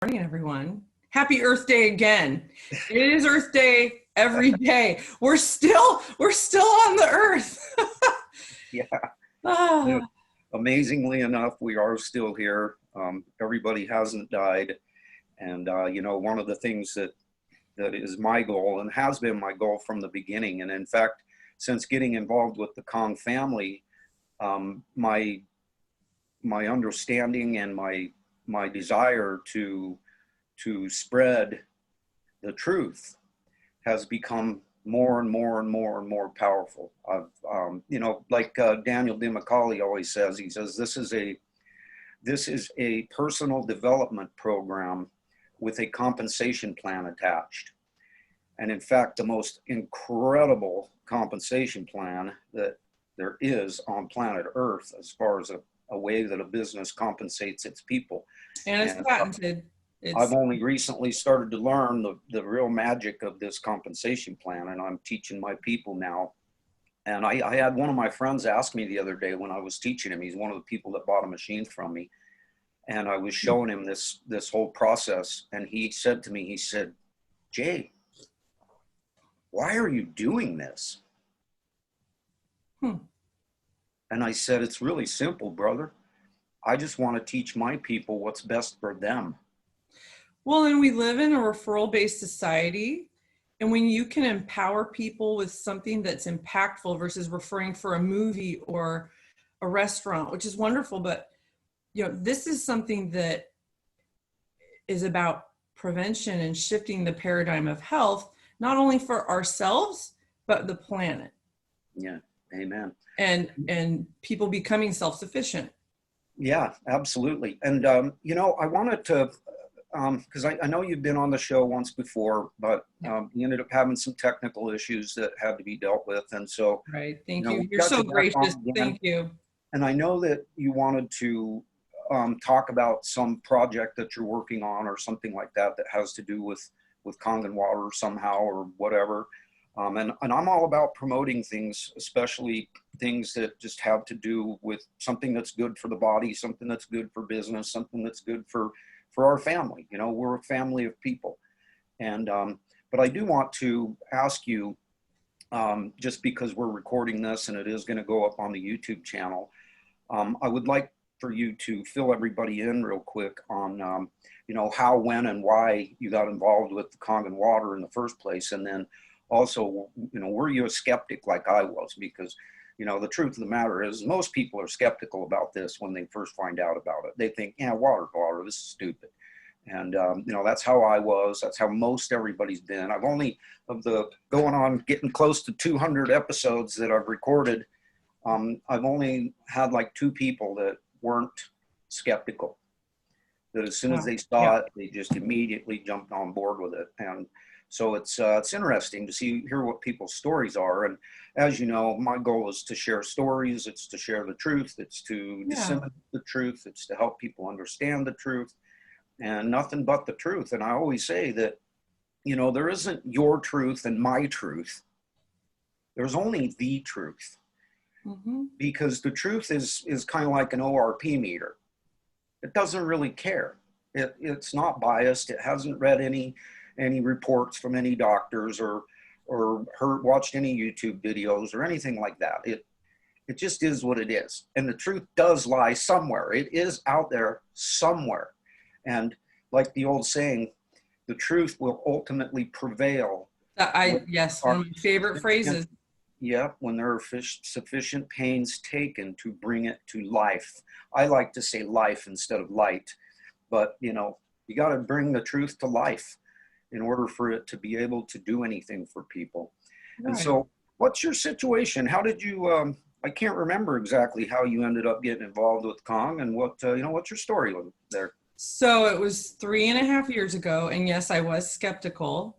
Morning, everyone. Happy Earth Day again. It is Earth Day every day. We're still on the earth. Yeah. Yeah. Amazingly enough, we are still here. Everybody hasn't died. And, one of the things that is my goal and has been my goal from the beginning. And in fact, since getting involved with the Kong family, my understanding and my desire to spread the truth has become more and more and more and more powerful. I've, like Daniel DiMicali always says, he says, this is a personal development program with a compensation plan attached. And in fact, the most incredible compensation plan that there is on planet Earth, as far as a way that a business compensates its people. And it's patented. I've only recently started to learn the real magic of this compensation plan, and I'm teaching my people now. And I had one of my friends ask me the other day when I was teaching him. He's one of the people that bought a machine from me. And I was showing him this whole process. And he said to me, he said, "Jay, why are you doing this?" And I said, "It's really simple, brother. I just want to teach my people what's best for them." Well, and we live in a referral-based society. And when you can empower people with something that's impactful versus referring for a movie or a restaurant, which is wonderful, but this is something that is about prevention and shifting the paradigm of health, not only for ourselves, but the planet. Yeah, amen. And people becoming self-sufficient. Yeah, absolutely. And, I wanted to, because I know you've been on the show once before, but you ended up having some technical issues that had to be dealt with. And so, right. Thank you. You're so gracious. Thank you. And I know that you wanted to talk about some project that you're working on or something like that has to do with KONGen Water somehow or whatever. And I'm all about promoting things, especially things that just have to do with something that's good for the body, something that's good for business, something that's good for our family. We're a family of people. And, but I do want to ask you, just because we're recording this and it is going to go up on the YouTube channel, I would like for you to fill everybody in real quick on, how, when, and why you got involved with the KONGen Water in the first place. And then also, were you a skeptic like I was? Because, the truth of the matter is most people are skeptical about this when they first find out about it. They think, yeah, water, this is stupid. And, that's how I was. That's how most everybody's been. I've only, getting close to 200 episodes that I've recorded, I've only had like 2 people that weren't skeptical. That as soon as they saw it, they just immediately jumped on board with it. And so it's interesting to hear what people's stories are. And as you know, my goal is to share stories. It's to share the truth. It's to disseminate the truth. It's to help people understand the truth and nothing but the truth. And I always say that, there isn't your truth and my truth. There's only the truth. Because the truth is kind of like an ORP meter. It doesn't really care. It's not biased. It hasn't read any reports from any doctors or watched any YouTube videos or anything like that. It just is what it is. And the truth does lie somewhere. It is out there somewhere. And like the old saying, the truth will ultimately prevail. Yes, one of my favorite phrases. Yeah, when there are sufficient pains taken to bring it to life. I like to say life instead of light, but you got to bring the truth to life in order for it to be able to do anything for people. Right. And so what's your situation? How did you, I can't remember exactly how you ended up getting involved with Kong and what's your story there? So it was 3.5 years ago. And yes, I was skeptical.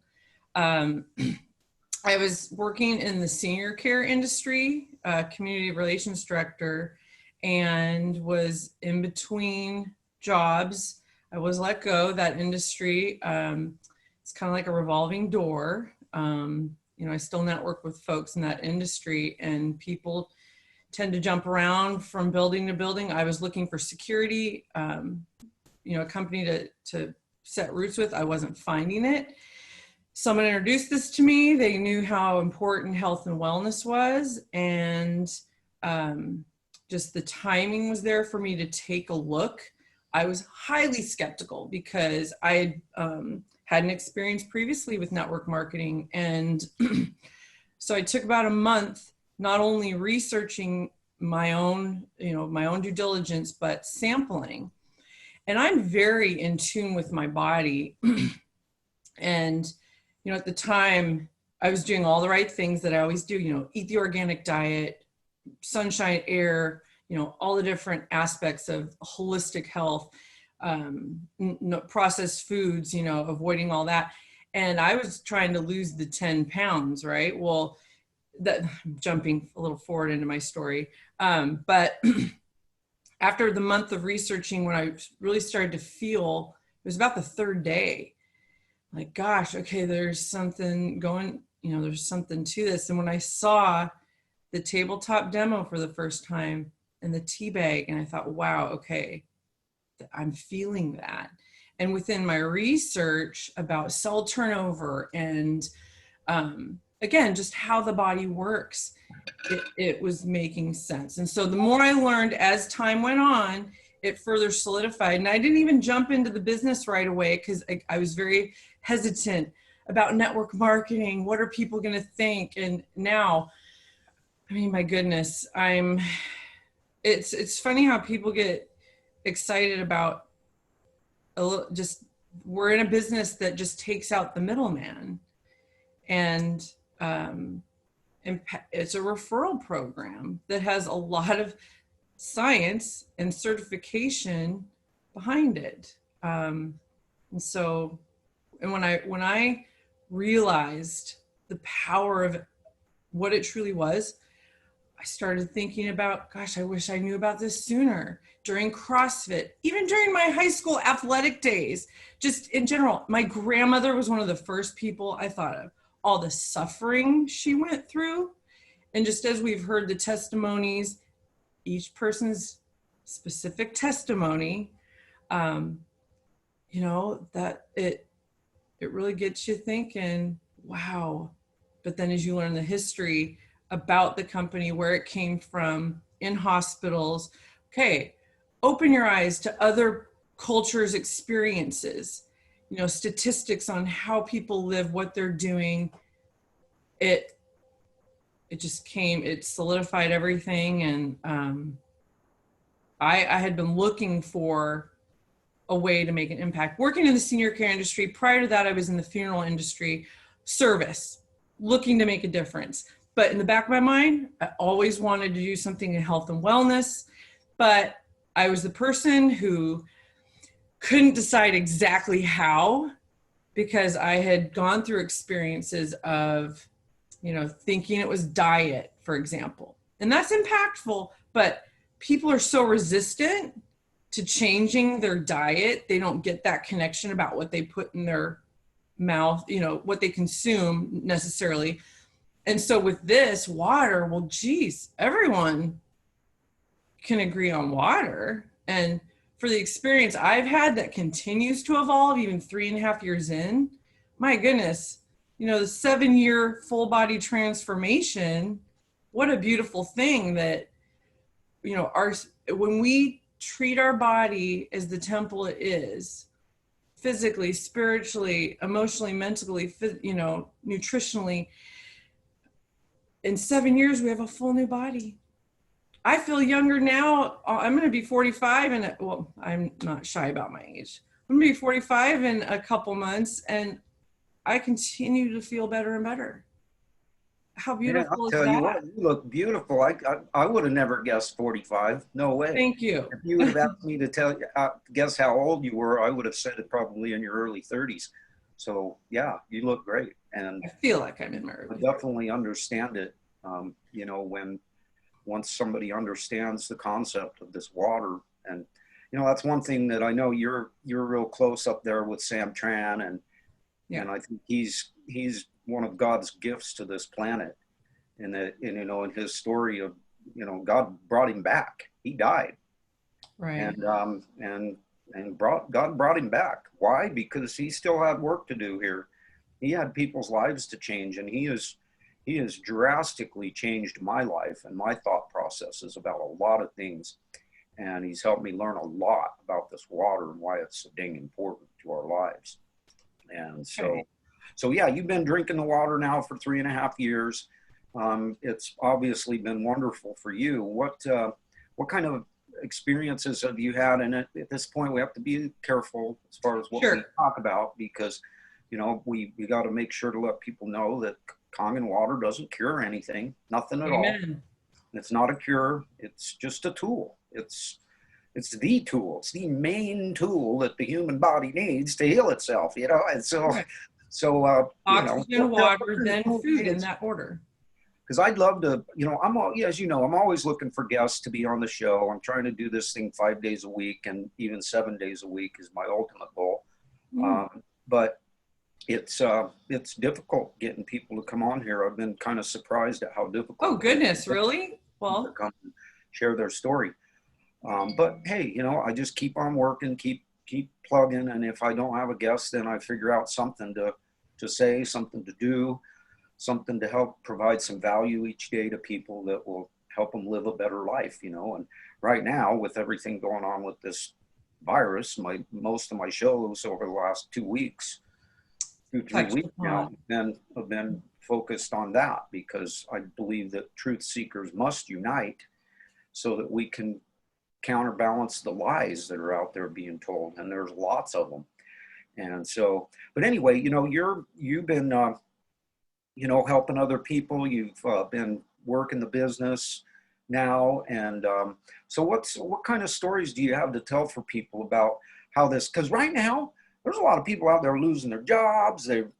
I was working in the senior care industry, community relations director, and was in between jobs. I was let go. That industry, it's kind of like a revolving door. I still network with folks in that industry, and people tend to jump around from building to building. I was looking for security, a company to set roots with. I wasn't finding it. Someone introduced this to me. They knew how important health and wellness was, and just the timing was there for me to take a look. I was highly skeptical because I had an experience previously with network marketing, and so I took about a month not only researching my own, my own due diligence, but sampling. And I'm very in tune with my body. And, at the time I was doing all the right things that I always do, eat the organic diet, sunshine, air, all the different aspects of holistic health, processed foods, avoiding all that. And I was trying to lose the 10 pounds, right? Well, that jumping a little forward into my story. But after the month of researching, when I really started to feel, it was about the third day, like, gosh, okay, there's something going, there's something to this. And when I saw the tabletop demo for the first time and the tea bag, and I thought, wow, okay, I'm feeling that. And within my research about cell turnover and, again, just how the body works, it was making sense. And so the more I learned as time went on, it further solidified. And I didn't even jump into the business right away because I was very hesitant about network marketing. What are people going to think? And now, I mean, my goodness, it's funny how people get excited about we're in a business that just takes out the middleman. And it's a referral program that has a lot of science and certification behind it. And when I realized the power of what it truly was, I started thinking about, gosh, I wish I knew about this sooner. During CrossFit, even during my high school athletic days, just in general, my grandmother was one of the first people I thought of. All the suffering she went through. And just as we've heard the testimonies, each person's specific testimony, that it really gets you thinking, wow. But then as you learn the history about the company, where it came from, in hospitals, okay, open your eyes to other cultures' experiences, statistics on how people live, what they're doing. It solidified everything. And I had been looking for a way to make an impact. Working in the senior care industry, prior to that, I was in the funeral industry, service, looking to make a difference. But in the back of my mind, I always wanted to do something in health and wellness. But I was the person who couldn't decide exactly how, because I had gone through experiences of, thinking it was diet, for example. And that's impactful, but people are so resistant to changing their diet. They don't get that connection about what they put in their mouth, what they consume necessarily. And so with this water, well, geez, everyone can agree on water. And for the experience I've had that continues to evolve, even 3.5 years in, my goodness, the 7-year full body transformation, what a beautiful thing that, when we treat our body as the temple it is, physically, spiritually, emotionally, mentally, nutritionally, in 7 years, we have a full new body. I feel younger now. I'm going to be 45 and I'm not shy about my age. I'm going to be 45 in a couple months, and I continue to feel better and better. How beautiful is that? I'll tell you what, you look beautiful. I would have never guessed 45. No way. Thank you. If you would have asked me to guess how old you were, I would have said it probably in your early 30s. So yeah, you look great. And I feel like I'm in my early 30s. I definitely understand it. Once somebody understands the concept of this water, and that's one thing that I know you're real close up there with Sam Tran, and yeah. And I think he's one of God's gifts to this planet, and in his story of God brought him back. He died, right? And and God brought him back. Why? Because he still had work to do here. He had people's lives to change, and he has drastically changed my life and my thought processes about a lot of things. And he's helped me learn a lot about this water and why it's so dang important to our lives. And Okay. so yeah, you've been drinking the water now for 3.5 years. It's obviously been wonderful for you. What kind of experiences have you had? And at this point, we have to be careful as far as what we Sure. talk about, because we got to make sure to let people know that KONGen water doesn't cure anything, nothing at all. Amen. It's not a cure. It's just a tool. It's the tool. It's the main tool that the human body needs to heal itself. And Right. what Oxygen, water, kind of then tool food in is? that order. Because I'd love to, as you know, I'm always looking for guests to be on the show. I'm trying to do this thing 5 days a week, and even 7 days a week is my ultimate goal. Mm. But it's difficult getting people to come on here. I've been kind of surprised at how difficult Oh, it is goodness, to get really? people to Well, come and share their story. But hey, I just keep on working, keep plugging, and if I don't have a guest, then I figure out something to say, something to do, something to help provide some value each day to people that will help them live a better life. And right now, with everything going on with this virus, most of my shows over the last 2 weeks, two, three touched weeks now, upon. have been focused on that, because I believe that truth seekers must unite so that we can counterbalance the lies that are out there being told, and there's lots of them. And so, but anyway, you've been helping other people. You've been working the business now, and so what kind of stories do you have to tell for people about how this? Because right now, there's a lot of people out there losing their jobs. They're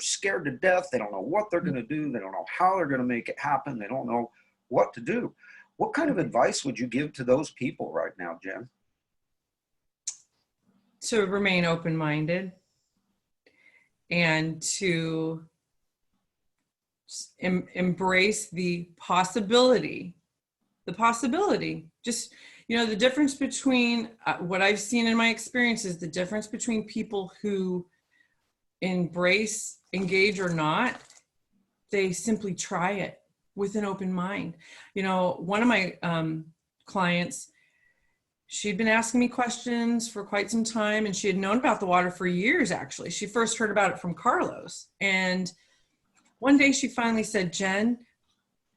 scared to death. They don't know what they're going to do. They don't know how they're going to make it happen. They don't know what to do. What kind of advice would you give to those people right now, Jen? To remain open-minded and to embrace the possibility. Just, the difference between what I've seen in my experience is the difference between people who embrace, engage or not, they simply try it with an open mind. One of my clients, she'd been asking me questions for quite some time, and she had known about the water for years, actually. She first heard about it from Carlos. And one day she finally said, Jen,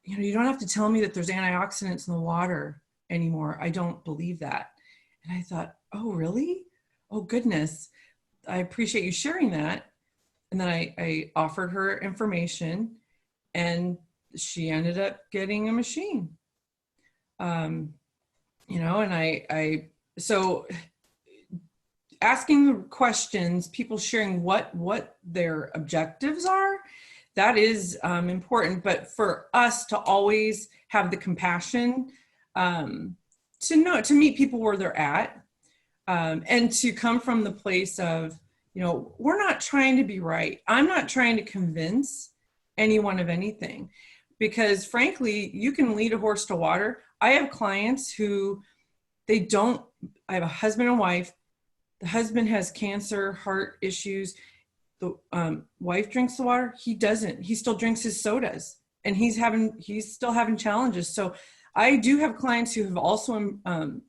you don't have to tell me that there's antioxidants in the water anymore. I don't believe that. And I thought, oh, really? Oh, goodness. I appreciate you sharing that. And then I offered her information, and she ended up getting a machine. And so asking the questions, people sharing what their objectives are, that is important. But for us to always have the compassion to meet people where they're at, and to come from the place of, we're not trying to be right. I'm not trying to convince anyone of anything, because frankly, you can lead a horse to water. I have clients who I have a husband and wife. The husband has cancer, heart issues. The wife drinks the water. He doesn't. He still drinks his sodas, and he's still having challenges. So I do have clients who have also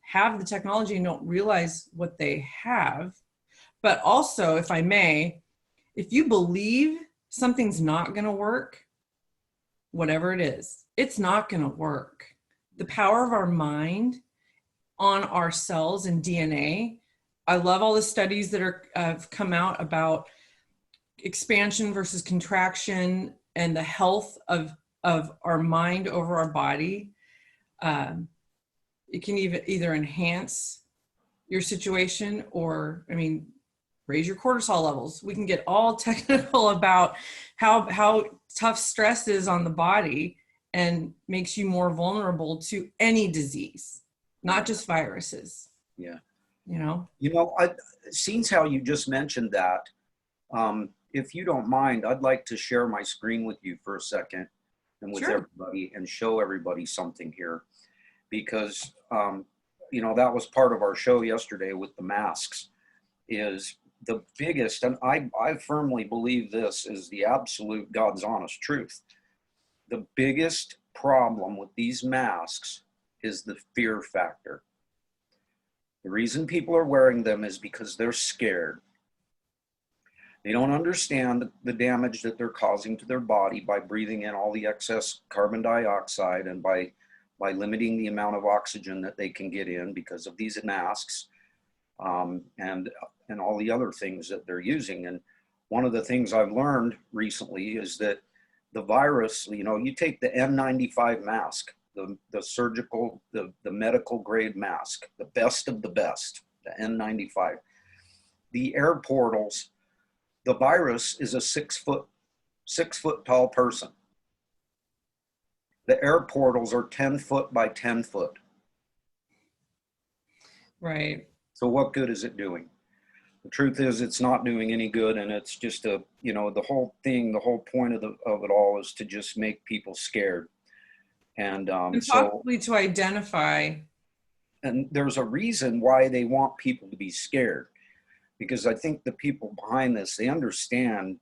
have the technology and don't realize what they have. But also, if I may, if you believe something's not going to work, whatever it is, it's not going to work. The power of our mind on our cells and DNA. I love all the studies that have come out about expansion versus contraction and the health of our mind over our body. It can either enhance your situation or, raise your cortisol levels. We can get all technical about how tough stress is on the body and makes you more vulnerable to any disease, not just viruses. Yeah. Since how you just mentioned that, if you don't mind, I'd like to share my screen with you for a second and with Sure. everybody and show everybody something here, because you know, that was part of our show yesterday with the masks, is the biggest, and I firmly believe this is the absolute God's honest truth. The biggest problem with these masks is the fear factor. The reason people are wearing them is because they're scared. They don't understand the damage that they're causing to their body by breathing in all the excess carbon dioxide and by limiting the amount of oxygen that they can get in because of these masks, and all the other things that they're using. And one of the things I've learned recently is that the virus, you know, you take the N95 mask, the surgical, the medical grade mask, the best of the best, the N95, the air portals, the virus is a 6 foot tall person. The air portals are 10 foot by 10 foot. Right. So what good is it doing? The truth is it's not doing any good. And it's just a, you know, the whole thing, the whole point of it all is to just make people scared. And possibly to identify. And there's a reason why they want people to be scared, because I think the people behind this, they understand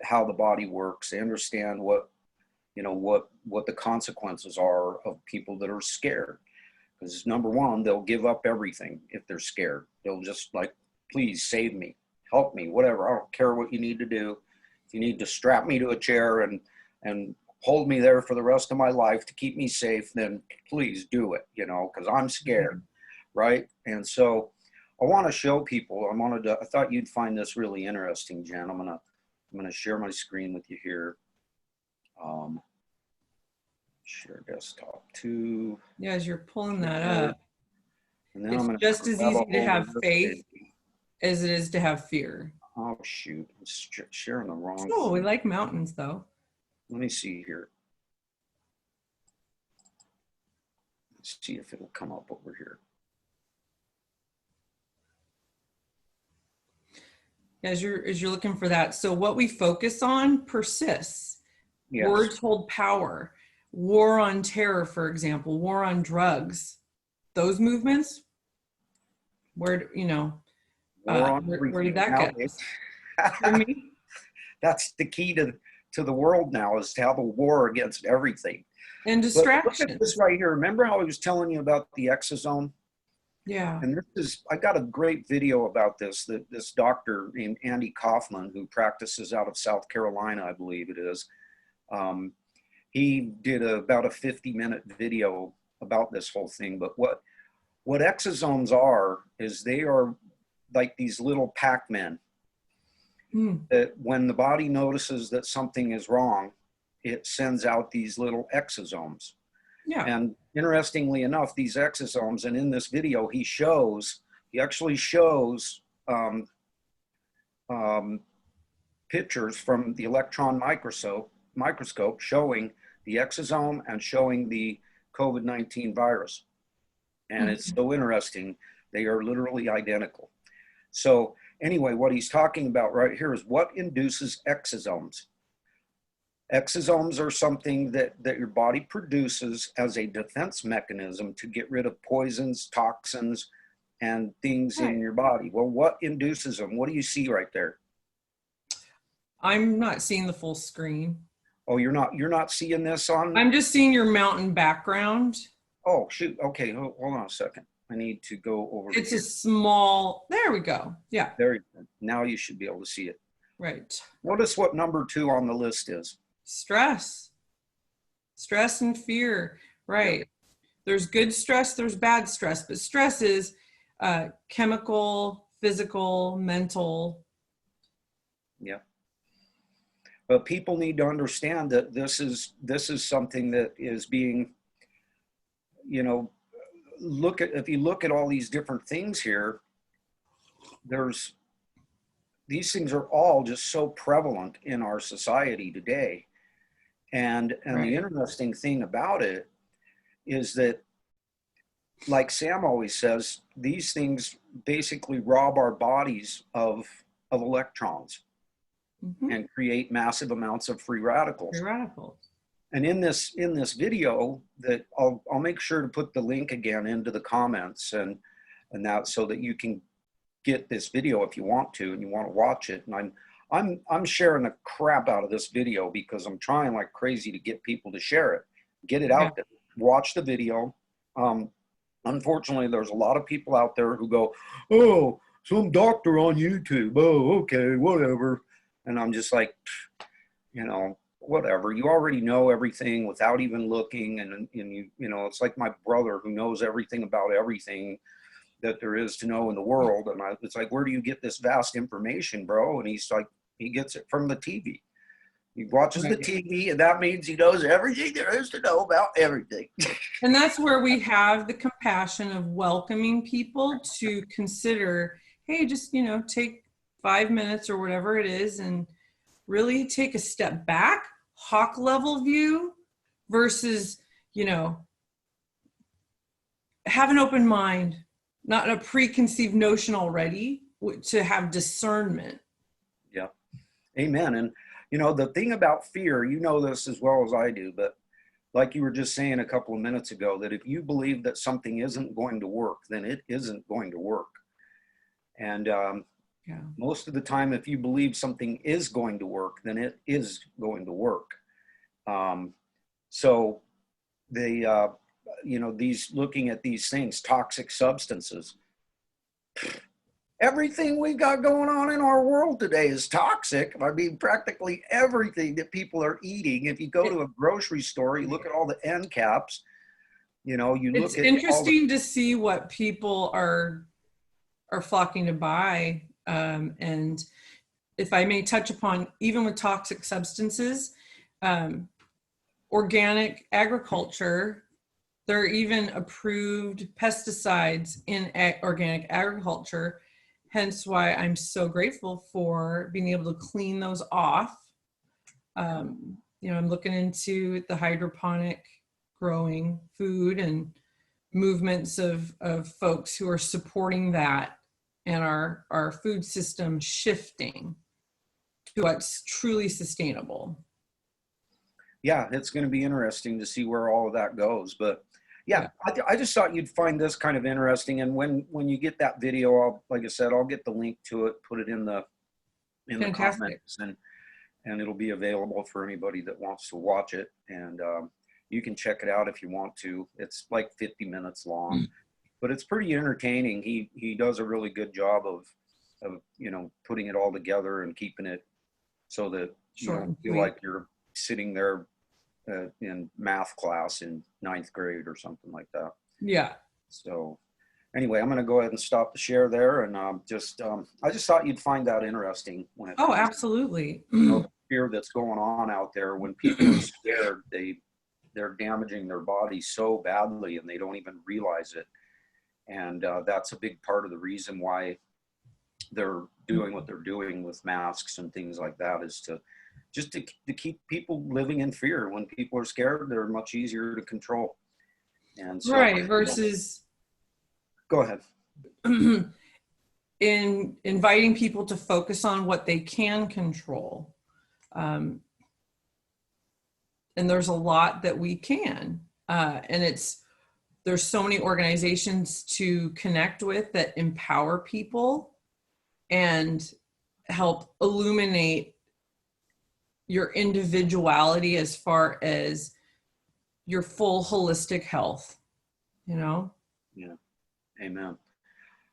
how the body works. They understand what, you know, what the consequences are of people that are scared. Because number one, they'll give up everything if they're scared. They'll just like, please save me, help me, whatever. I don't care what you need to do. If you need to strap me to a chair and hold me there for the rest of my life to keep me safe, then please do it, you know, because I'm scared, right? And so I want to show people, I thought you'd find this really interesting, Jen. I'm gonna share my screen with you here. Share desktop too. Yeah, as you're pulling that up, and then it's just as easy to have faith as it is to have fear. Oh shoot, I'm sharing the wrong Oh, we thing. like mountains though. Let me see here. Let's see if it'll come up over here. As you're looking for that. So what we focus on persists. Yes. Words hold power. War on terror, for example, war on drugs. Those movements, where, you know, where did that get us? Pardon me? That's the key to the world now, is to have a war against everything. And distraction. Look at this right here. Remember how I was telling you about the exosome? Yeah. And I got a great video about this, that this doctor named Andy Kaufman, who practices out of South Carolina, I believe it is. He did about a 50-minute video about this whole thing. But what exosomes are is they are like these little Pac-Men that when the body notices that something is wrong, it sends out these little exosomes. Yeah. And interestingly enough, these exosomes, and in this video, he actually shows pictures from the electron microscope showing the exosome and showing the COVID-19 virus. And it's so interesting. They are literally identical. So anyway, what he's talking about right here is what induces exosomes. Exosomes are something that your body produces as a defense mechanism to get rid of poisons, toxins, and things in your body. Well, what induces them? What do you see right there? I'm not seeing the full screen. Oh, you're not seeing this on? I'm just seeing your mountain background. Oh, shoot. Okay, hold on a second. I need to go over. It's a small, there we go. Yeah. There you go. Now you should be able to see it. Right. Notice what number 2 on the list is. Stress and fear. Right. Yep. There's good stress, there's bad stress, but stress is chemical, physical, mental. Yeah. But people need to understand that this is something that is being, you know, if you look at all these different things here, these things are all just so prevalent in our society today. And the interesting thing about it is that, like Sam always says, these things basically rob our bodies of electrons and create massive amounts of free radicals. Free radicals. And in this video that I'll make sure to put the link again into the comments and that, so that you can get this video if you want to and you want to watch it. And I'm sharing the crap out of this video because I'm trying like crazy to get people to share it, get it out there, watch the video. Unfortunately, there's a lot of people out there who go, oh, some doctor on YouTube, oh, okay, whatever. And I'm just like, you know, whatever. You already know everything without even looking. And you know, it's like my brother who knows everything about everything that there is to know in the world. And it's like, where do you get this vast information, bro? And he's like, he gets it from the TV. He watches the TV, and that means he knows everything there is to know about everything. And that's where we have the compassion of welcoming people to consider, hey, just, you know, take 5 minutes or whatever it is and really take a step back, hawk level view versus, you know, have an open mind, not a preconceived notion already, to have discernment. Yeah. Amen. And, you know, the thing about fear, you know this as well as I do, but like you were just saying a couple of minutes ago, that if you believe that something isn't going to work, then it isn't going to work. And most of the time, if you believe something is going to work, then it is going to work. So they, you know, looking at these things, toxic substances, everything we got going on in our world today is toxic. I mean, practically everything that people are eating. If you go to a grocery store, you look at all the end caps, you know, you look at. It's interesting to see what people are flocking to buy. And if I may touch upon, even with toxic substances, organic agriculture, there are even approved pesticides in organic agriculture. Hence why I'm so grateful for being able to clean those off. You know, I'm looking into the hydroponic growing food and movements of folks who are supporting that, and our food system shifting to what's truly sustainable. Yeah, it's going to be interesting to see where all of that goes. But yeah, I just thought you'd find this kind of interesting. And when you get that video, like I said, I'll get the link to it, put it in the comments, and it'll be available for anybody that wants to watch it. And you can check it out if you want to. It's like 50 minutes long, but it's pretty entertaining. He does a really good job of you know, putting it all together and keeping it so that you don't feel like you're sitting there in math class in 9th grade or something like that. Yeah. So anyway, I'm going to go ahead and stop the share there. And I just thought you'd find that interesting when it comes absolutely. To, you know, the fear that's going on out there. When people are scared, they're damaging their body so badly and they don't even realize it. And that's a big part of the reason why they're doing what they're doing with masks and things like that, is to keep people living in fear. When people are scared, they're much easier to control. And so, right, versus go ahead. In inviting people to focus on what they can control. And there's a lot that we can. And there's so many organizations to connect with that empower people and help illuminate your individuality as far as your full holistic health, you know? Yeah. Amen.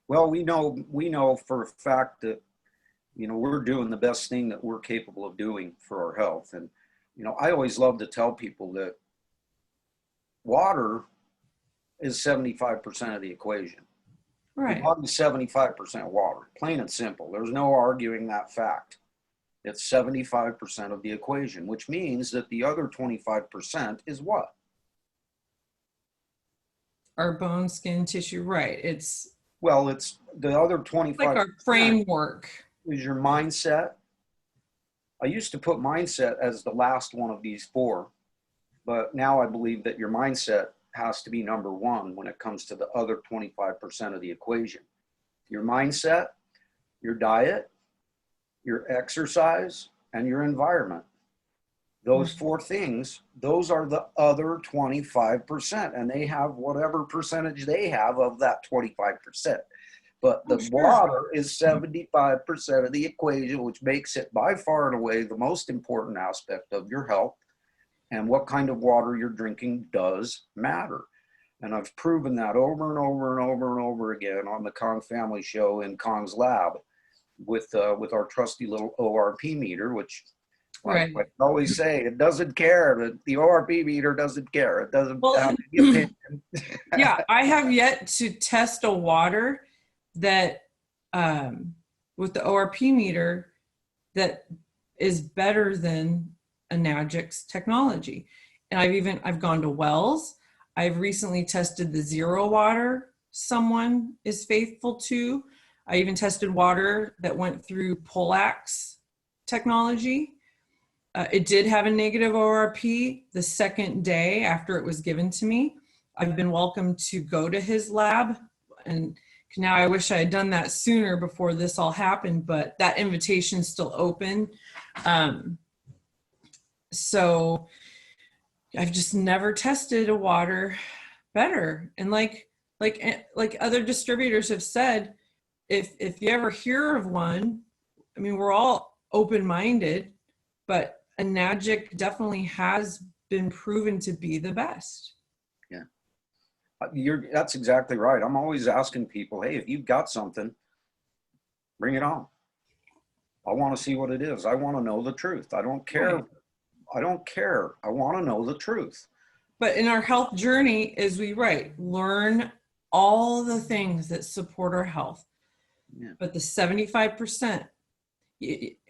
Well, we know for a fact that, you know, we're doing the best thing that we're capable of doing for our health. And, you know, I always love to tell people that water is 75% of the equation. Right. Your body's 75% water, plain and simple. There's no arguing that fact. It's 75% of the equation, which means that the other 25% is what? Our bone, skin, tissue, right. It's the other 25%. Like our framework. Is your mindset. I used to put mindset as the last one of these 4, but now I believe that your mindset has to be number 1 when it comes to the other 25% of the equation. Your mindset, your diet, your exercise, and your environment. Those four things, those are the other 25%, and they have whatever percentage they have of that 25%. But Oh, the sure. water is 75% of the equation, which makes it by far and away the most important aspect of your health. And what kind of water you're drinking does matter. And I've proven that over and over and over and over again on the Kong Family Show in Kong's lab with our trusty little ORP meter, which, like Right. I always say, it doesn't care. The ORP meter doesn't care. It doesn't Well, have any opinion. yeah, I have yet to test a water that, with the ORP meter, that is better than Anagic's technology. And I've gone to wells. I've recently tested the zero water someone is faithful to. I even tested water that went through Polax technology. It did have a negative ORP the second day after it was given to me. I've been welcome to go to his lab, and now I wish I had done that sooner before this all happened, but that invitation is still open. So I've just never tested a water better. And like other distributors have said, if you ever hear of one, I mean, we're all open-minded, but Enagic definitely has been proven to be the best. Yeah, that's exactly right. I'm always asking people, hey, if you've got something, bring it on. I want to see what it is. I want to know the truth. I don't care. Right. I don't care. I want to know the truth. But in our health journey, as we learn all the things that support our health. Yeah. But the 75%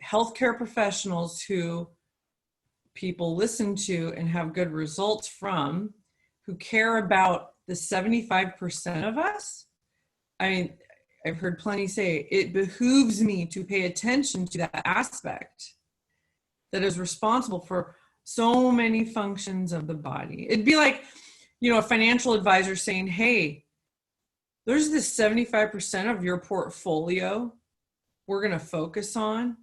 healthcare professionals who people listen to and have good results from, who care about the 75% of us, I mean, I've heard plenty say, it behooves me to pay attention to that aspect that is responsible for so many functions of the body. It'd be like, a financial advisor saying, hey, there's this 75% of your portfolio we're going to focus on.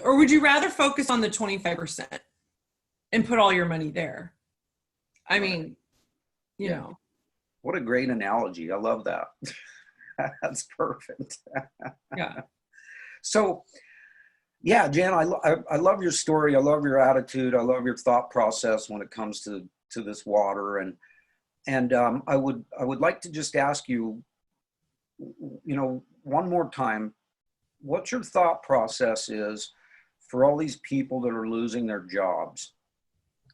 Or would you rather focus on the 25% and put all your money there? I mean, you know. What a great analogy. I love that. That's perfect. Yeah. So, yeah, Jan, I love your story. I love your attitude. I love your thought process when it comes to this water. And I would like to just ask you, one more time, what your thought process is for all these people that are losing their jobs,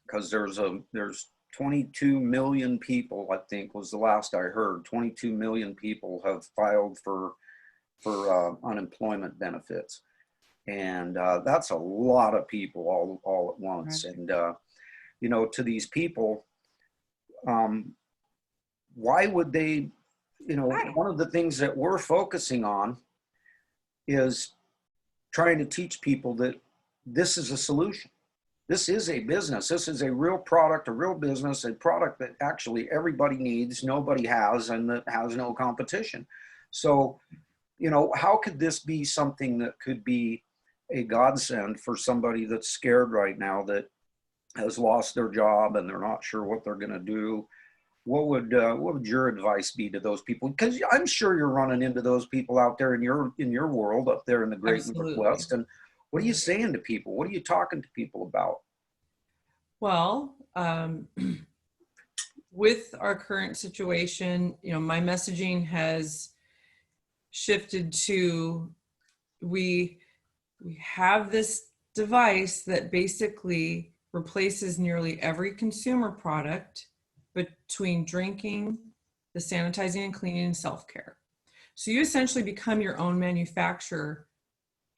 because there's 22 million people, I think was the last I heard. 22 million people have filed for unemployment benefits, and that's a lot of people all at once. Right. And to these people, why would they? One of the things that we're focusing on is trying to teach people that this is a solution. This is a business. This is a real product, a real business, a product that actually everybody needs, nobody has, and that has no competition. So, how could this be something that could be a godsend for somebody that's scared right now, that has lost their job and they're not sure what they're going to do? What would your advice be to those people? Because I'm sure you're running into those people out there in your world up there in the great Absolutely. Northwest. And what are you saying to people? What are you talking to people about? Well, with our current situation, my messaging has shifted to, we have this device that basically replaces nearly every consumer product between drinking, the sanitizing and cleaning, and self-care. So you essentially become your own manufacturer,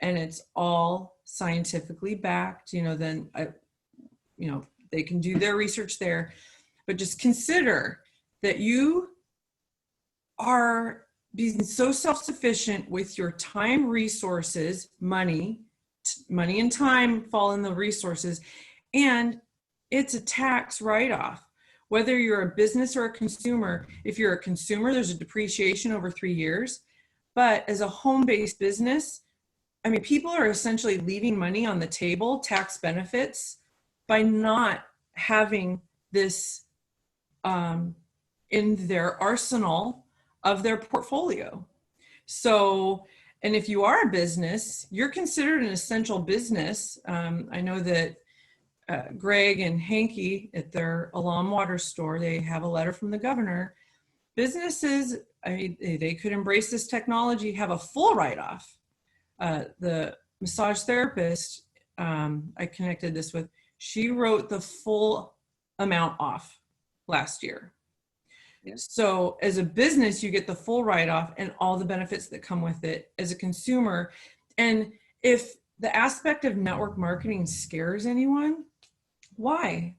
and it's all scientifically backed. Then they can do their research there, but just consider that you are being so self-sufficient with your time, resources, money and time fall in the resources, and it's a tax write-off. Whether you're a business or a consumer, if you're a consumer, there's a depreciation over 3 years. But as a home-based business, I mean, people are essentially leaving money on the table, tax benefits, by not having this in their arsenal of their portfolio. So, and if you are a business, you're considered an essential business. I know that Greg and Hanky at their Alam Water store, they have a letter from the governor. Businesses, they could embrace this technology, have a full write-off. The massage therapist I connected this with, she wrote the full amount off last year. Yeah. So as a business, you get the full write-off and all the benefits that come with it as a consumer. And if the aspect of network marketing scares anyone, why?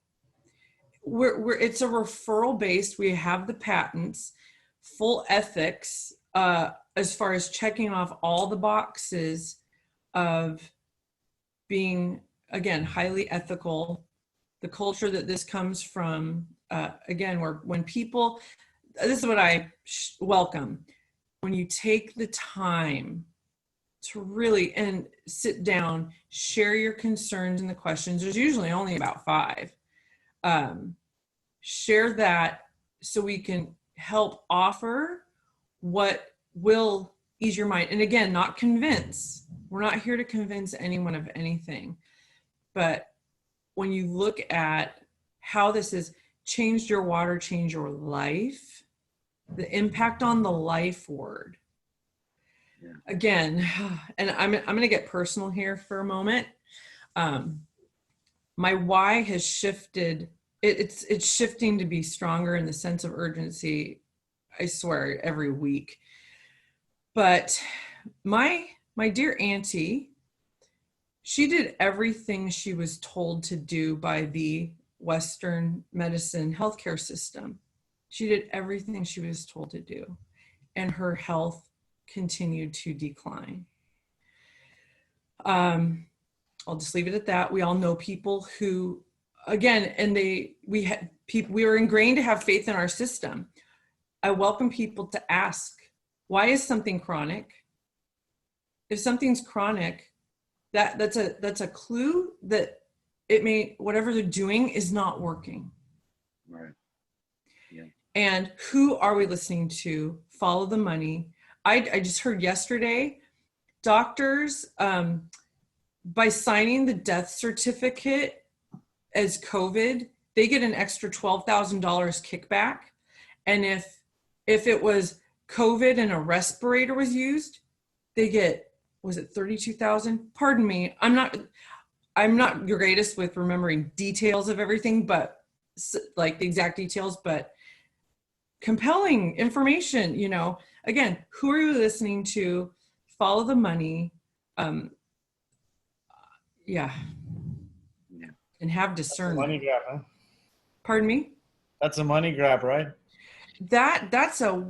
It's a referral based. We have the patents, full ethics, as far as checking off all the boxes of being, again, highly ethical. The culture that this comes from, again, when people, this is what I welcome, when you take the time to really and sit down, share your concerns and the questions. There's usually only about 5. Share that so we can help offer what will ease your mind. And again, not convince. We're not here to convince anyone of anything. But when you look at how this has changed your water, changed your life, the impact on the life word. Yeah. Again, and I'm going to get personal here for a moment. My why has shifted. It's shifting to be stronger in the sense of urgency, I swear, every week. But my dear auntie, she did everything she was told to do by the Western medicine healthcare system. She did everything she was told to do, and her health continued to decline. I'll just leave it at that. We all know people who, again, and we were ingrained to have faith in our system. I welcome people to ask, why is something chronic? If something's chronic, that's a clue that it may, whatever they're doing is not working. Right. Yeah. And who are we listening to? Follow the money. I just heard yesterday, doctors, by signing the death certificate as COVID, they get an extra $12,000 kickback. And if it was COVID and a respirator was used, they get, was it 32,000? Pardon me. I'm not your greatest with remembering details of everything, but like the exact details, but compelling information, again, who are you listening to? Follow the money. Yeah. And have discernment. Money grab, huh? Pardon me? That's a money grab, right? That's a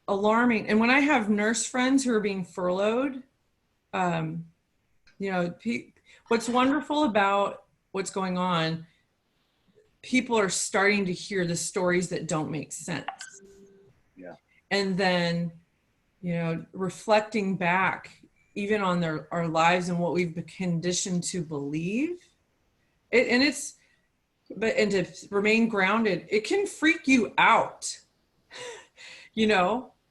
alarming. And when I have nurse friends who are being furloughed, what's wonderful about what's going on, people are starting to hear the stories that don't make sense. Yeah. And then, reflecting back even on our lives and what we've been conditioned to believe, and to remain grounded, it can freak you out.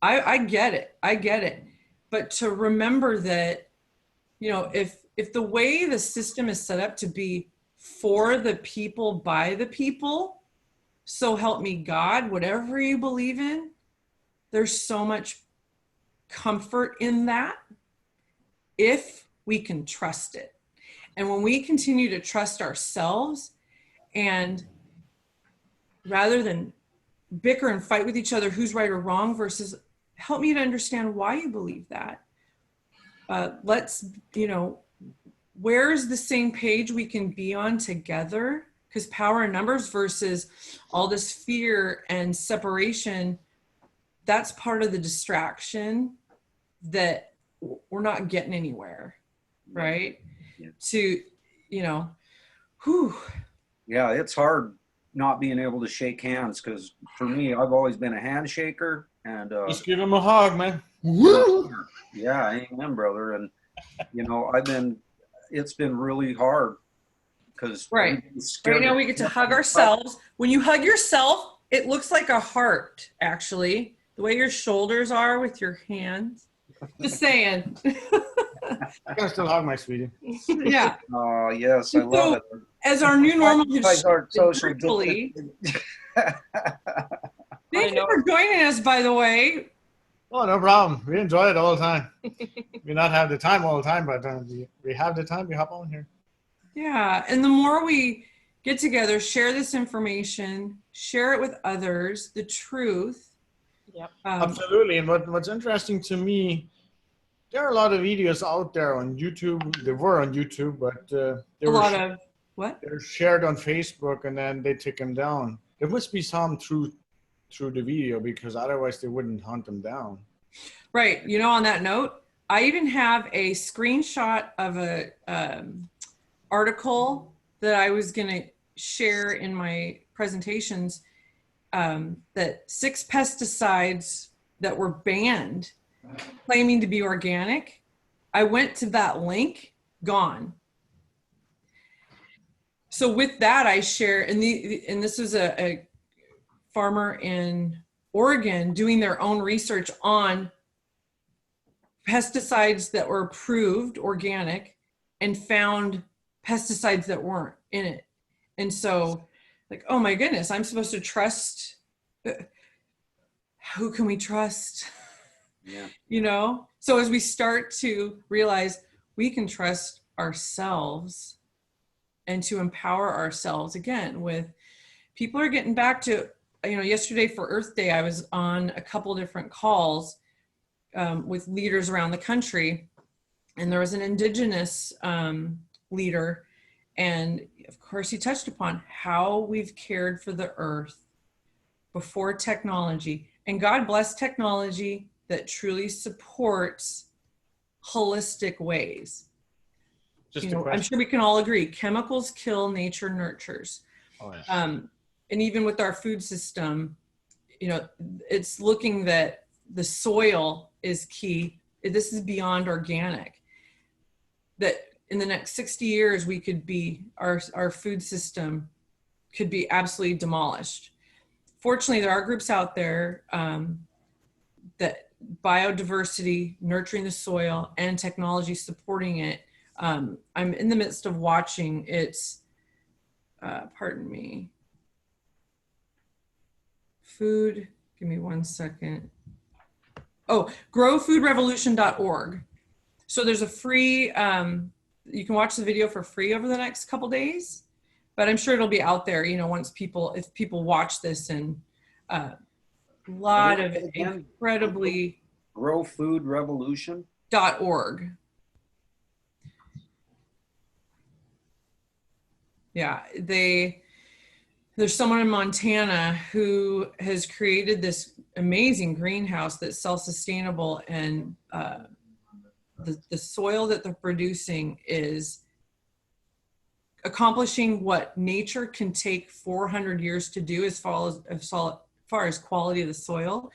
I get it. But to remember that, if the way the system is set up to be for the people, by the people, so help me God, whatever you believe in, there's so much comfort in that if we can trust it. And when we continue to trust ourselves, and rather than bicker and fight with each other who's right or wrong, versus help me to understand why you believe that. Let's, where's the same page we can be on together? Because power in numbers versus all this fear and separation, that's part of the distraction that we're not getting anywhere, right? Yeah. Yeah, it's hard not being able to shake hands, because for me, I've always been a handshaker, and just give him a hug, man. Yeah, amen, brother. And it's been really hard because Right. Right now we get to hug ourselves. When you hug yourself, it looks like a heart, actually. The way your shoulders are with your hands. Just saying. I can still hug my sweetie. Yeah. Oh, yes, I And love so, it. as our new normal You has guys aren't shifted social virtually. distancing. Thank you for joining us, by the way. Oh, no problem. We enjoy it all the time. We not have the time all the time, but we have the time. We hop on here. Yeah. And the more we get together, share this information, share it with others, the truth. Yep. Absolutely. And what's interesting to me, there are a lot of videos out there on YouTube. They were on YouTube, but A lot of what? they're shared on Facebook, and then they take them down. There must be some truth through the video, because otherwise they wouldn't hunt them down. Right. You know, on that note, I even have a screenshot of a article that I was going to share in my presentations, that 6 pesticides that were banned claiming to be organic. I went to that link, gone. So with that, I share, and this is a farmer in Oregon doing their own research on pesticides that were approved organic and found pesticides that weren't in it. And so, like, oh my goodness, I'm supposed to trust. Who can we trust? Yeah. You know? So as we start to realize we can trust ourselves and to empower ourselves again with, people are getting back to, you know, yesterday for Earth Day, I was on a couple different calls with leaders around the country, and there was an indigenous leader, and of course he touched upon how we've cared for the earth before technology, and God bless technology that truly supports holistic ways. Just You a know, question. I'm sure we can all agree, chemicals kill, nature nurtures. Oh, yes. And even with our food system, you know, it's looking that the soil is key. This is beyond organic. That in the next 60 years, we could be, our food system could be absolutely demolished. Fortunately, there are groups out there that biodiversity, nurturing the soil, and technology supporting it. I'm in the midst of watching. It's, pardon me, food, give me one second. Oh, growfoodrevolution.org. So there's a free, you can watch the video for free over the next couple days, but I'm sure it'll be out there, you know, once people, if people watch this, and a lot of incredibly Grow Food Revolution. .org. Yeah, there's someone in Montana who has created this amazing greenhouse that's self-sustainable, and the soil that they're producing is accomplishing what nature can take 400 years to do as far as quality of the soil.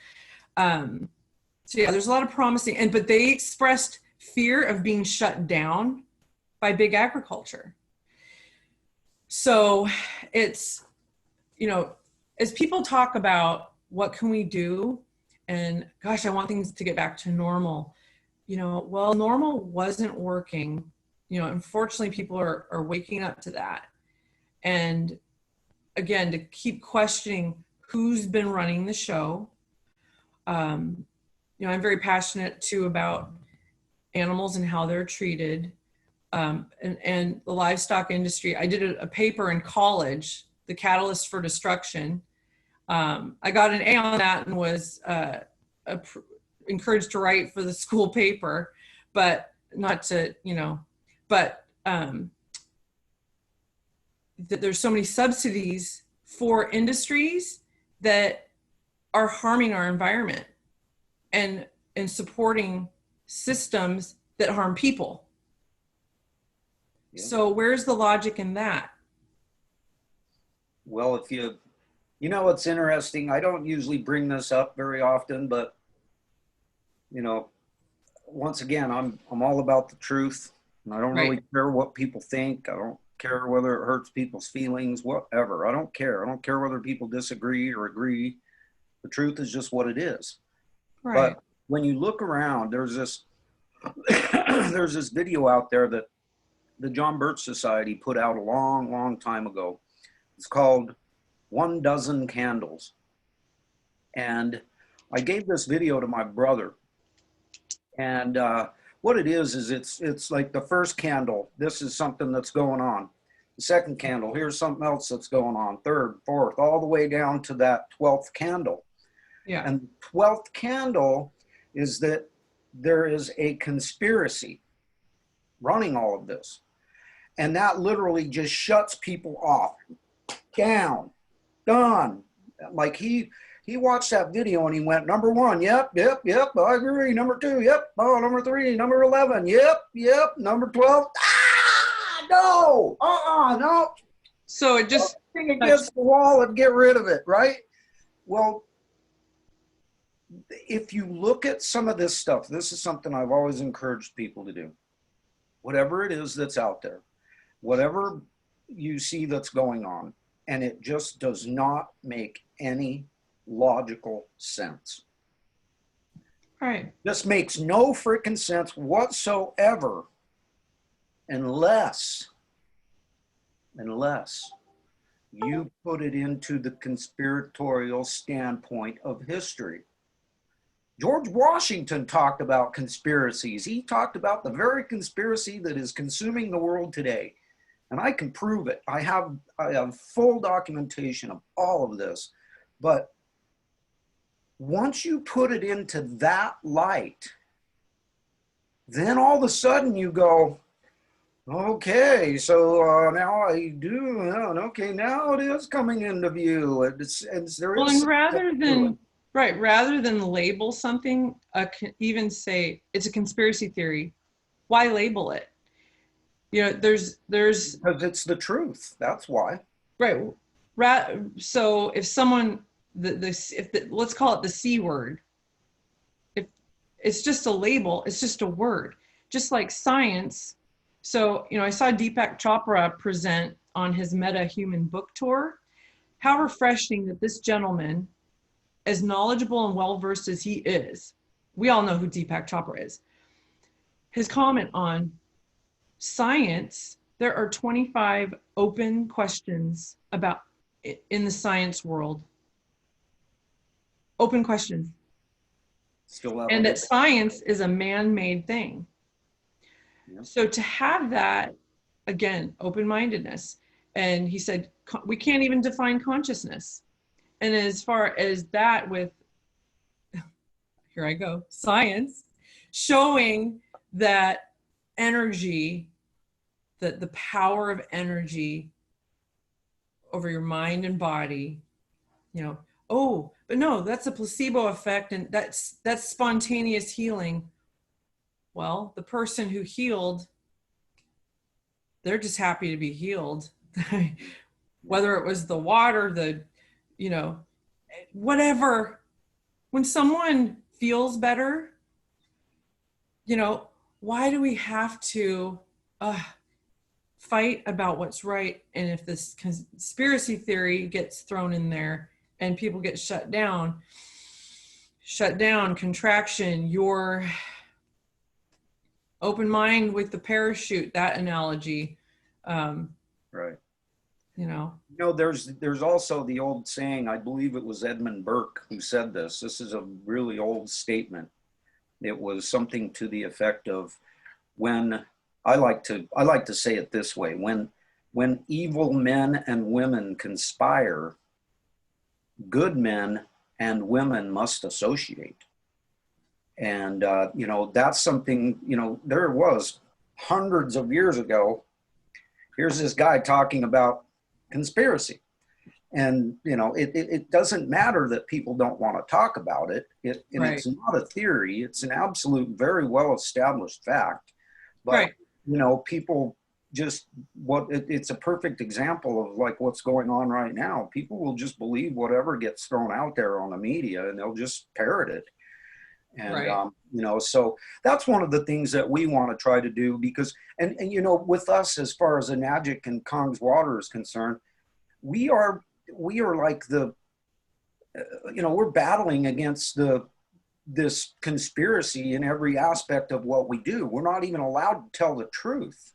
So yeah, there's a lot of promising, but they expressed fear of being shut down by big agriculture. So it's, you know, as people talk about what can we do, and gosh, I want things to get back to normal, you know, well, normal wasn't working. You know, unfortunately, people are waking up to that. And again, to keep questioning who's been running the show. You know, I'm very passionate too about animals and how they're treated, and the livestock industry. I did a paper in college, The Catalyst for Destruction. I got an A on that and was encouraged to write for the school paper, but not to, you know, but there's so many subsidies for industries that are harming our environment and supporting systems that harm people. Yeah. So where's the logic in that? Well, if you know, it's interesting. I don't usually bring this up very often, but you know, once again, I'm all about the truth, and I don't really care what people think. I don't care whether it hurts people's feelings, whatever. I don't care. I don't care whether people disagree or agree. The truth is just what it is. Right. But when you look around, there's this there's this video out there that the John Birch Society put out a long, long time ago. It's called 12 Candles. And I gave this video to my brother. And what it is it's like the first candle, this is something that's going on. The second candle, here's something else that's going on. Third, fourth, all the way down to that 12th candle. Yeah. And 12th candle is that there is a conspiracy running all of this. And that literally just shuts people off. Down, done. Like he watched that video and he went, number 1, yep, I agree. Number 2, yep. Oh, number 3, number 11, yep. Number 12, no, no. So it just Thing against the wall and get rid of it, right? Well, if you look at some of this stuff, this is something I've always encouraged people to do. Whatever it is that's out there, whatever you see that's going on, and it just does not make any logical sense. right. This makes no freaking sense whatsoever unless you put it into the conspiratorial standpoint of history. George Washington talked about conspiracies. He talked about the very conspiracy that is consuming the world today. And I can prove it. I have full documentation of all of this. But once you put it into that light, then all of a sudden you go, okay, so now I do, okay, now it is coming into view. Well, and rather than label something, even say it's a conspiracy theory, why label it? You know, there's because it's the truth. That's why. Right. So if someone let's call it the C word. If it's just a label, it's just a word. Just like science. So, you know, I saw Deepak Chopra present on his Meta Human book tour. How refreshing that this gentleman, as knowledgeable and well-versed as he is, we all know who Deepak Chopra is. His comment on science, there are 25 open questions about in the science world. Open questions. Still and that science is a man-made thing. Yeah. So to have that, again, open-mindedness. And he said, we can't even define consciousness. And as far as that with, here I go, science, showing that energy, that the power of energy over your mind and body, you know, oh, but no, that's a placebo effect and that's spontaneous healing. Well, the person who healed, they're just happy to be healed. Whether it was the water, the, you know, whatever. When someone feels better, you know, why do we have to fight about what's right? And if this conspiracy theory gets thrown in there and people get shut down, contraction, your open mind with the parachute, that analogy. Right. You know, there's also the old saying, I believe it was Edmund Burke who said this. This is a really old statement. It was something to the effect of, when I like to say it this way, when evil men and women conspire, good men and women must associate. And, you know, that's something, you know, there was hundreds of years ago. Here's this guy talking about conspiracy. And, you know, it doesn't matter that people don't want to talk about it. Right. It's not a theory. It's an absolute, very well-established fact. But, right. You know, people just, it's a perfect example of like what's going on right now. People will just believe whatever gets thrown out there on the media and they'll just parrot it. And, Right. you know, so that's one of the things that we want to try to do because, and, you know, with us, as far as Enagic and KONGen Water is concerned, we are like the, you know, we're battling against this conspiracy in every aspect of what we do. We're not even allowed to tell the truth.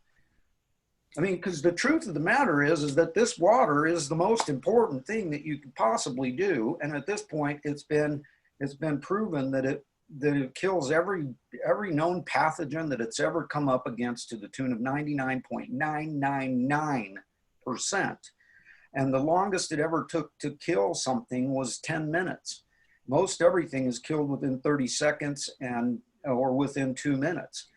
I mean, because the truth of the matter is that this water is the most important thing that you could possibly do. And at this point, it's been proven that it kills every known pathogen that it's ever come up against, to the tune of 99.999%. And the longest it ever took to kill something was 10 minutes. Most everything is killed within 30 seconds or within 2 minutes.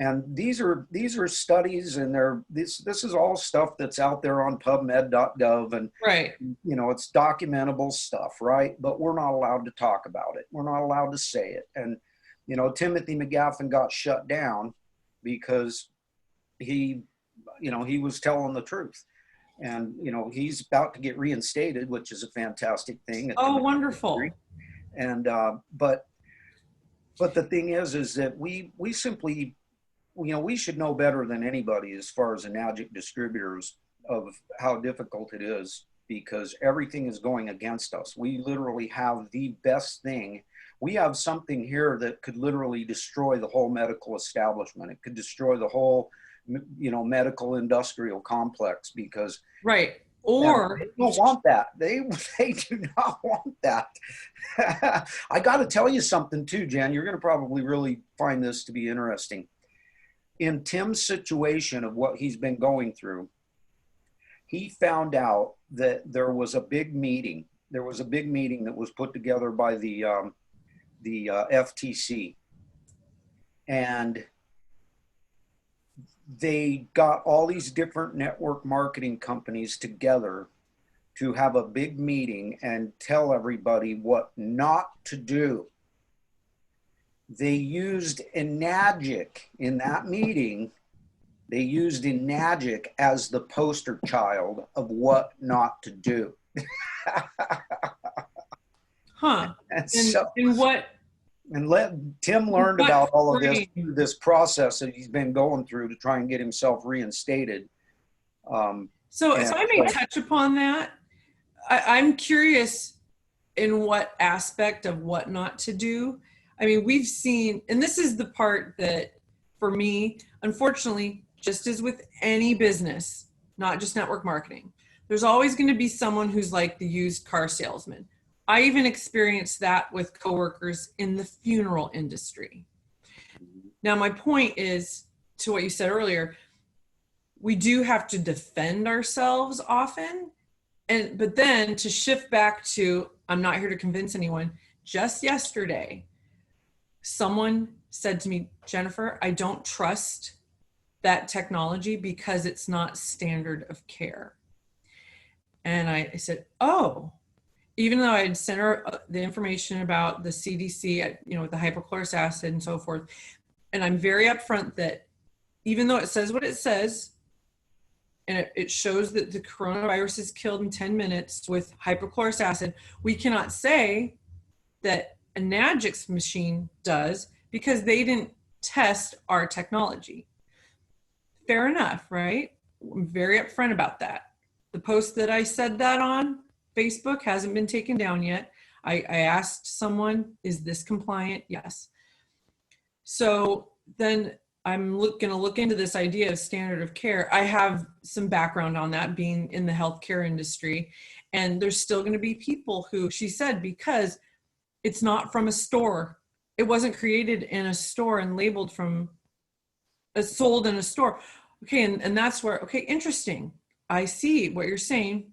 And these are studies, and this is all stuff that's out there on PubMed.gov, and Right. you know, it's documentable stuff, right? But we're not allowed to talk about it. We're not allowed to say it. And you know, Timothy McGaffin got shut down because he was telling the truth. And you know, he's about to get reinstated, which is a fantastic thing. Oh, wonderful. And but the thing is that we simply, you know, we should know better than anybody as far as Enagic distributors of how difficult it is, because everything is going against us. We literally have the best thing. We have something here that could literally destroy the whole medical establishment. It could destroy the whole, you know, medical industrial complex, because Right. Or they don't want that. They do not want that. I got to tell you something too, Jen. You're going to probably really find this to be interesting. In Tim's situation of what he's been going through, he found out that there was a big meeting. There was a big meeting that was put together by the FTC, and they got all these different network marketing companies together to have a big meeting and tell everybody what not to do. They used Enagic in that meeting. They used Enagic as the poster child of what not to do. huh. And Tim learned What about all of this frame? through this process that he's been going through to try and get himself reinstated. So if I may touch upon that, I'm curious in what aspect of what not to do. I mean, we've seen, and this is the part that for me, unfortunately, just as with any business, not just network marketing, there's always going to be someone who's like the used car salesman. I even experienced that with coworkers in the funeral industry. Now, my point is to what you said earlier, we do have to defend ourselves often. But then to shift back to, I'm not here to convince anyone. Just yesterday, someone said to me, Jennifer, I don't trust that technology because it's not standard of care. And I said, oh, even though I had sent her the information about the CDC, you know, with the hypochlorous acid and so forth. And I'm very upfront that even though it says what it says, and it shows that the coronavirus is killed in 10 minutes with hypochlorous acid, we cannot say that Enagic's machine does because they didn't test our technology. Fair enough, right? I'm very upfront about that. The post that I said that on Facebook hasn't been taken down yet. I asked someone, is this compliant? Yes. So then I'm going to look into this idea of standard of care. I have some background on that, being in the healthcare industry. And there's still going to be people who, she said, because it's not from a store. It wasn't created in a store and labeled sold in a store. Okay, and that's where, okay, interesting. I see what you're saying.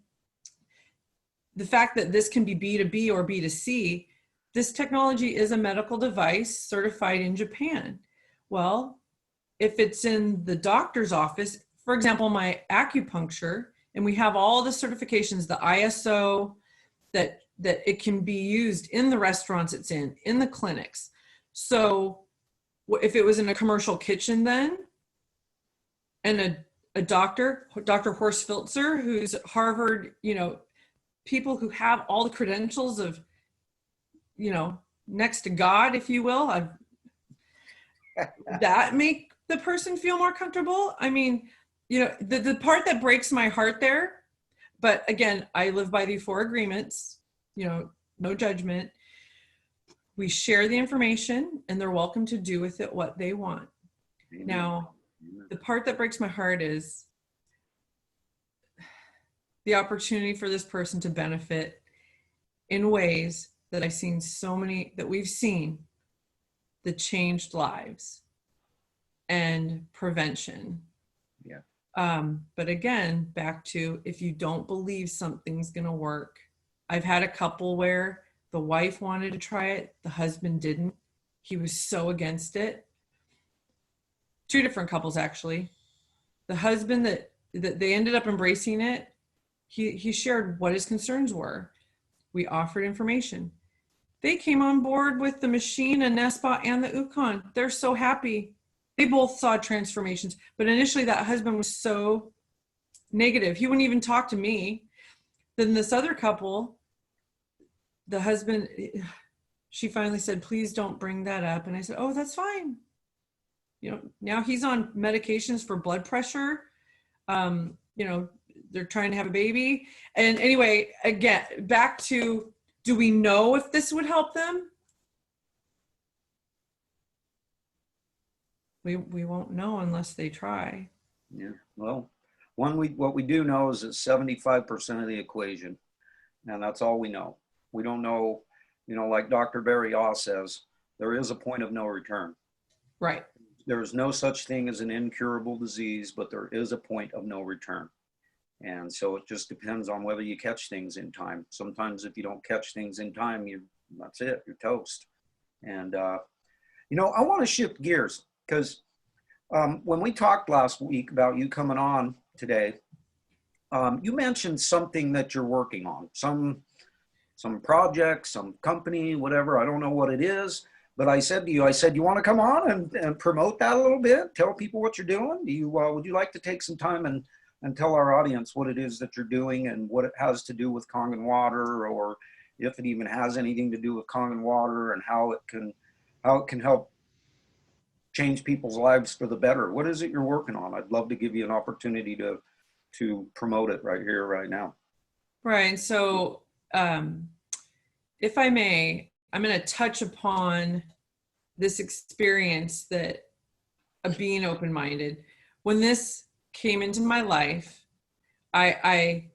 The fact that this can be B2B or B2C, this technology is a medical device certified in Japan. Well, if it's in the doctor's office, for example, my acupuncture, and we have all the certifications, the ISO, that it can be used in the restaurants it's in the clinics. So if it was in a commercial kitchen then, and a doctor, Dr. Horst Filtzer, who's Harvard, you know, people who have all the credentials of, you know, next to God, if you will. That make the person feel more comfortable. I mean, you know, the part that breaks my heart there, but again, I live by the 4 agreements, you know, no judgment. We share the information and they're welcome to do with it what they want. Amen. Now, the part that breaks my heart is the opportunity for this person to benefit in ways that I've seen that we've seen that changed lives and prevention. Yeah. But again, back to, if you don't believe something's going to work, I've had a couple where the wife wanted to try it, the husband didn't. He was so against it. 2 different couples, actually. The husband that they ended up embracing it, he shared what his concerns were. We offered information. They came on board with the machine, a Nespa, and the Ukon. They're so happy. They both saw transformations, but initially that husband was so negative. He wouldn't even talk to me. Then this other couple, the husband, she finally said, please don't bring that up. And I said, oh, that's fine. You know, now he's on medications for blood pressure. You know, they're trying to have a baby. And anyway, again, back to, do we know if this would help them? We won't know unless they try. Yeah. Well, what we do know is it's 75% of the equation, and that's all we know. We don't know, you know, like Dr. Barry Yaw says, there is a point of no return. Right. There is no such thing as an incurable disease, but there is a point of no return. And so it just depends on whether you catch things in time. Sometimes if you don't catch things in time, that's it, you're toast. And, you know, I want to shift gears because when we talked last week about you coming on today, you mentioned something that you're working on, some project, some company, whatever. I don't know what it is, but I said to you, you want to come on and promote that a little bit? Tell people what you're doing? Would you like to take some time and tell our audience what it is that you're doing and what it has to do with KONGen Water, or if it even has anything to do with KONGen Water, and how it can help change people's lives for the better? What is it you're working on? I'd love to give you an opportunity to promote it right here, right now. Right. So if I may, I'm going to touch upon this experience that of being open-minded. When this came into my life, I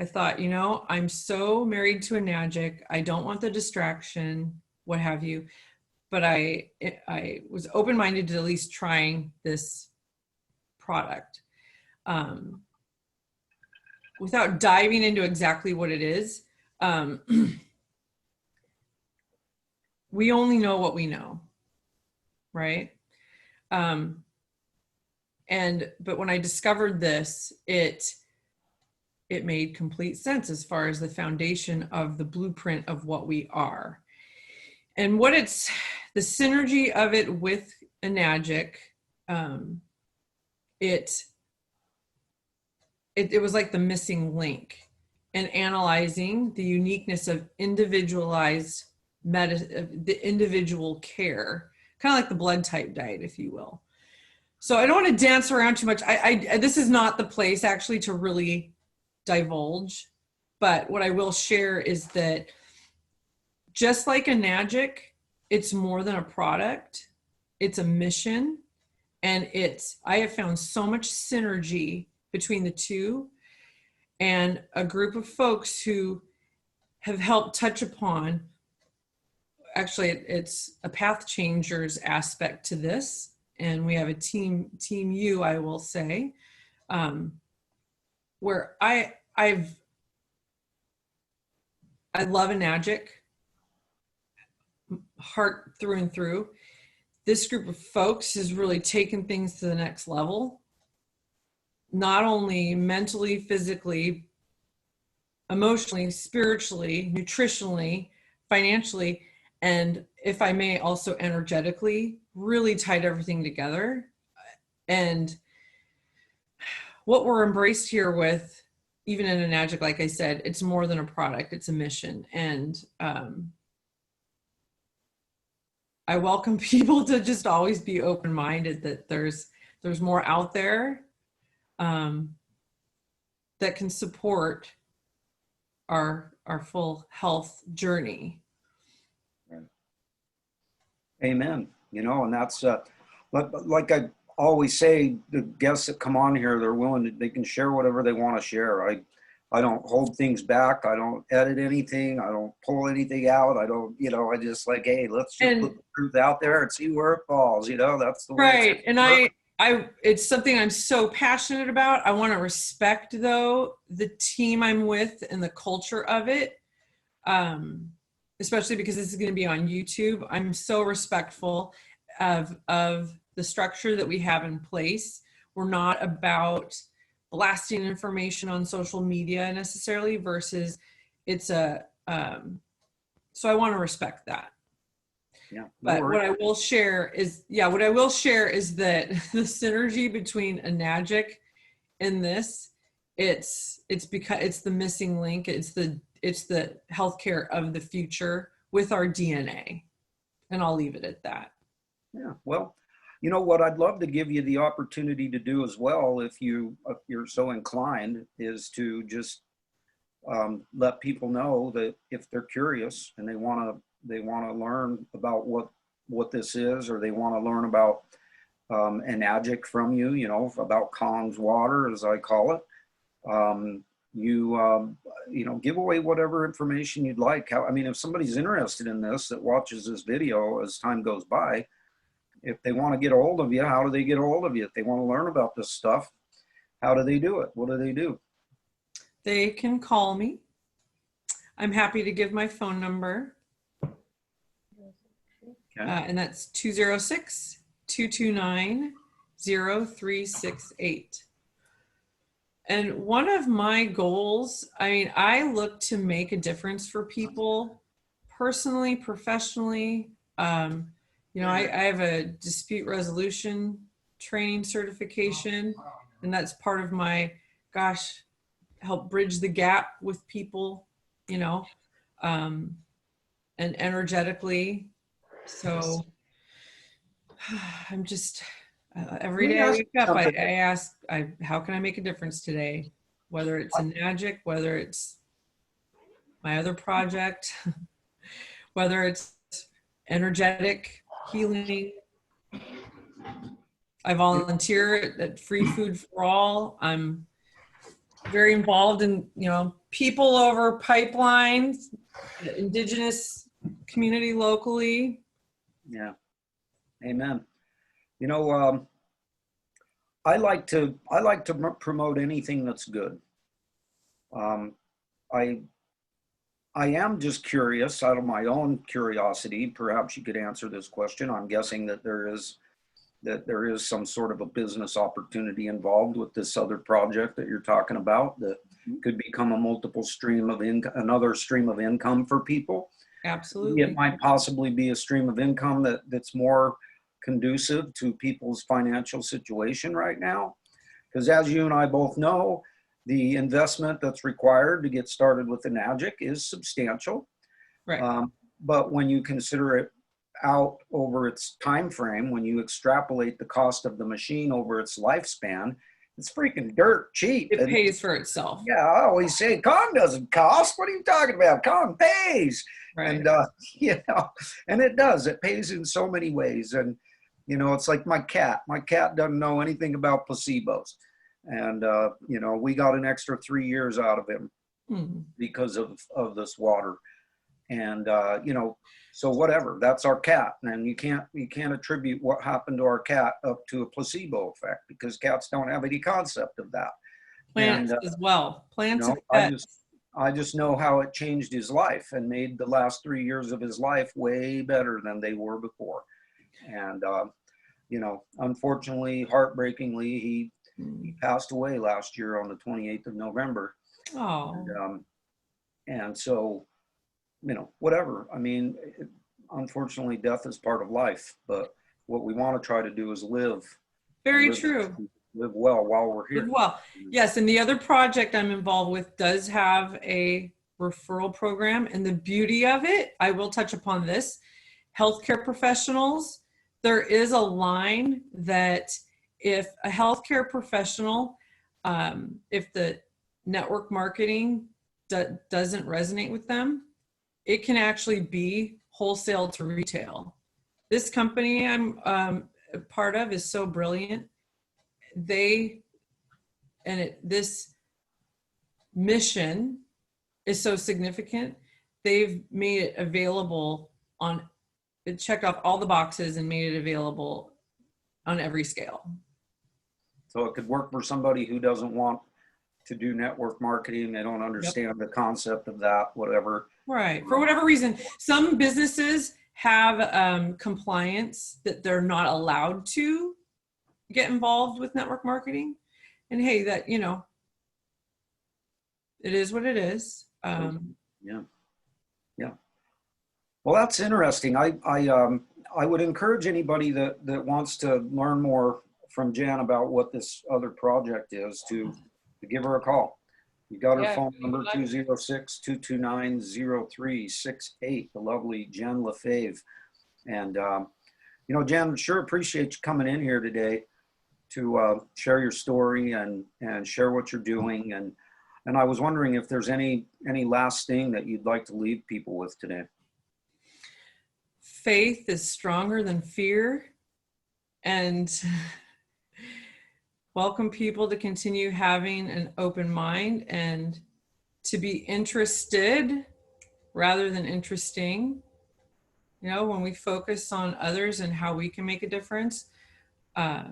thought, you know, I'm so married to a Enagic. I don't want the distraction, what have you. But I was open-minded to at least trying this product. Without diving into exactly what it is, we only know what we know, right? But when I discovered this, it made complete sense as far as the foundation of the blueprint of what we are. And what it's, the synergy of it with Enagic, it was like the missing link in analyzing the uniqueness of individualized the individual care, kind of like the blood type diet, if you will. So I don't want to dance around too much. This is not the place actually to really divulge, but what I will share is that just like Enagic, it's more than a product, it's a mission. And I have found so much synergy between the two, and a group of folks who have helped touch upon, actually it's a path changers aspect to this. And we have a team U, I will say, where I love Enagic, heart through and through. This group of folks has really taken things to the next level, not only mentally, physically, emotionally, spiritually, nutritionally, financially, and if I may, also energetically, really tied everything together. And what we're embraced here with, even in Enagic, like I said, it's more than a product, it's a mission. And I welcome people to just always be open-minded that there's more out there that can support our full health journey. Amen. You know, and that's like I always say, the guests that come on here, they're willing to, they can share whatever they want to share. I don't hold things back. I don't edit anything. I don't pull anything out. I don't, you know, I just like, hey, let's just put the truth out there and see where it falls. You know, that's the way. Right. And it's something I'm so passionate about. I want to respect, though, the team I'm with and the culture of it, especially because this is going to be on YouTube. I'm so respectful of the structure that we have in place. We're not about blasting information on social media necessarily versus it's so I want to respect that. Yeah. But what I will share is that the synergy between Enagic and this, it's because it's the missing link. It's the healthcare of the future with our DNA. And I'll leave it at that. Yeah. Well, you know what I'd love to give you the opportunity to do as well, if you're so inclined, is to just let people know that if they're curious and they want to learn about what this is, or they want to learn about Enagic from you, you know, about KONGen Water, as I call it. You know, give away whatever information you'd like. I mean, if somebody's interested in this that watches this video as time goes by, if they want to get a hold of you, how do they get a hold of you? If they want to learn about this stuff, how do they do it? What do they do? They can call me. I'm happy to give my phone number. Okay. And that's 206-229-0368. And one of my goals, I mean, I look to make a difference for people personally, professionally. You know, I have a dispute resolution training certification, and that's part of my, help bridge the gap with people, you know, and energetically. So I'm just, every day I wake up, I ask, how can I make a difference today? Whether it's Enagic, whether it's my other project, whether it's energetic healing. I volunteer at Free Food for All. I'm very involved in, you know, people over pipelines, indigenous community locally. Yeah. Amen. You know, I like to promote anything that's good. I am just curious, out of my own curiosity. Perhaps you could answer this question. I'm guessing that there is some sort of a business opportunity involved with this other project that you're talking about that could become a multiple stream of another stream of income for people. Absolutely. It might possibly be a stream of income that's more conducive to people's financial situation right now. Because as you and I both know, the investment that's required to get started with Enagic is substantial. Right. But when you consider it out over its time frame, when you extrapolate the cost of the machine over its lifespan, it's freaking dirt cheap. It pays for itself. Yeah, I always say KONG doesn't cost. What are you talking about? KONG pays. Right. And you know, and it does. It pays in so many ways. And you know, it's like my cat. My cat doesn't know anything about placebos. And you know, we got an extra 3 years out of him because of this water. And you know, so whatever, that's our cat. And you can't attribute what happened to our cat up to a placebo effect, because cats don't have any concept of that. Plants as well. Plants, you know, and pets. I just know how it changed his life and made the last 3 years of his life way better than they were before. And you know, unfortunately, heartbreakingly, he passed away last year on the 28th of November. Oh. And so, you know, whatever. I mean, unfortunately, death is part of life. But what we want to try to do is live. Very true. Live well while we're here. Live well. Yes, and the other project I'm involved with does have a referral program. And the beauty of it, I will touch upon this, healthcare professionals, there is a line that if a healthcare professional, if the network marketing doesn't resonate with them, it can actually be wholesale to retail. This company I'm a part of is so brilliant. This mission is so significant. They've made it available it checked off all the boxes and made it available on every scale. So it could work for somebody who doesn't want to do network marketing. They don't understand the concept of that, whatever. Right. For whatever reason, some businesses have compliance that they're not allowed to get involved with network marketing. And hey, that, you know, it is what it is. Yeah. Well, that's interesting. I would encourage anybody that wants to learn more from Jan about what this other project is to give her a call. You got her phone number, 206-229-0368, the lovely Jen Lefaive. And, you know, Jen, sure appreciate you coming in here today to share your story and share what you're doing. And I was wondering if there's any last thing that you'd like to leave people with today. Faith is stronger than fear, and welcome people to continue having an open mind and to be interested rather than interesting. You know, when we focus on others and how we can make a difference. I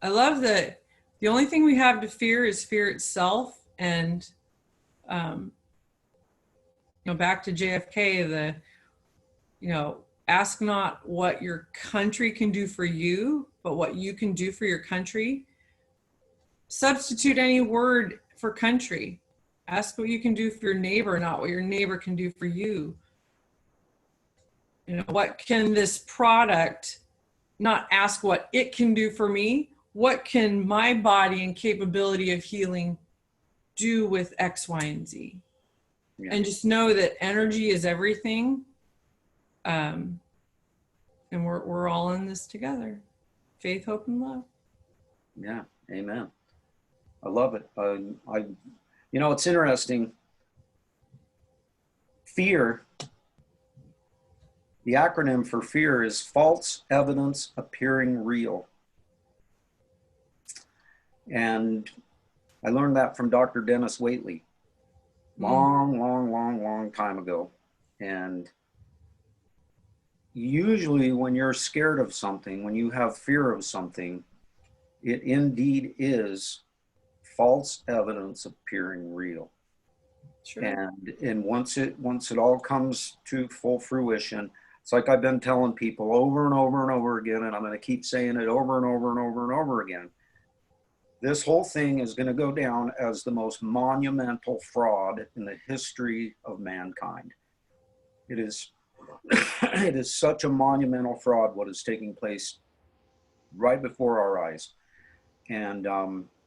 love that the only thing we have to fear is fear itself. And, you know, back to JFK, ask not what your country can do for you, but what you can do for your country. Substitute any word for country. Ask what you can do for your neighbor, not what your neighbor can do for you. You know, what can this product, not ask what it can do for me, what can my body and capability of healing do with X, Y, and Z? Yeah. And just know that energy is everything. And we're all in this together. Faith, hope, and love. Yeah, amen. I love it. You know, it's interesting. Fear, the acronym for fear is false evidence appearing real. And I learned that from Dr. Dennis Waitley long time ago. And usually when you're scared of something, when you have fear of something, it indeed is false evidence appearing real. Sure. And once it all comes to full fruition, it's like I've been telling people over and over and over again, and I'm going to keep saying it over and over and over and over again. This whole thing is going to go down as the most monumental fraud in the history of mankind. It is such a monumental fraud what is taking place right before our eyes. And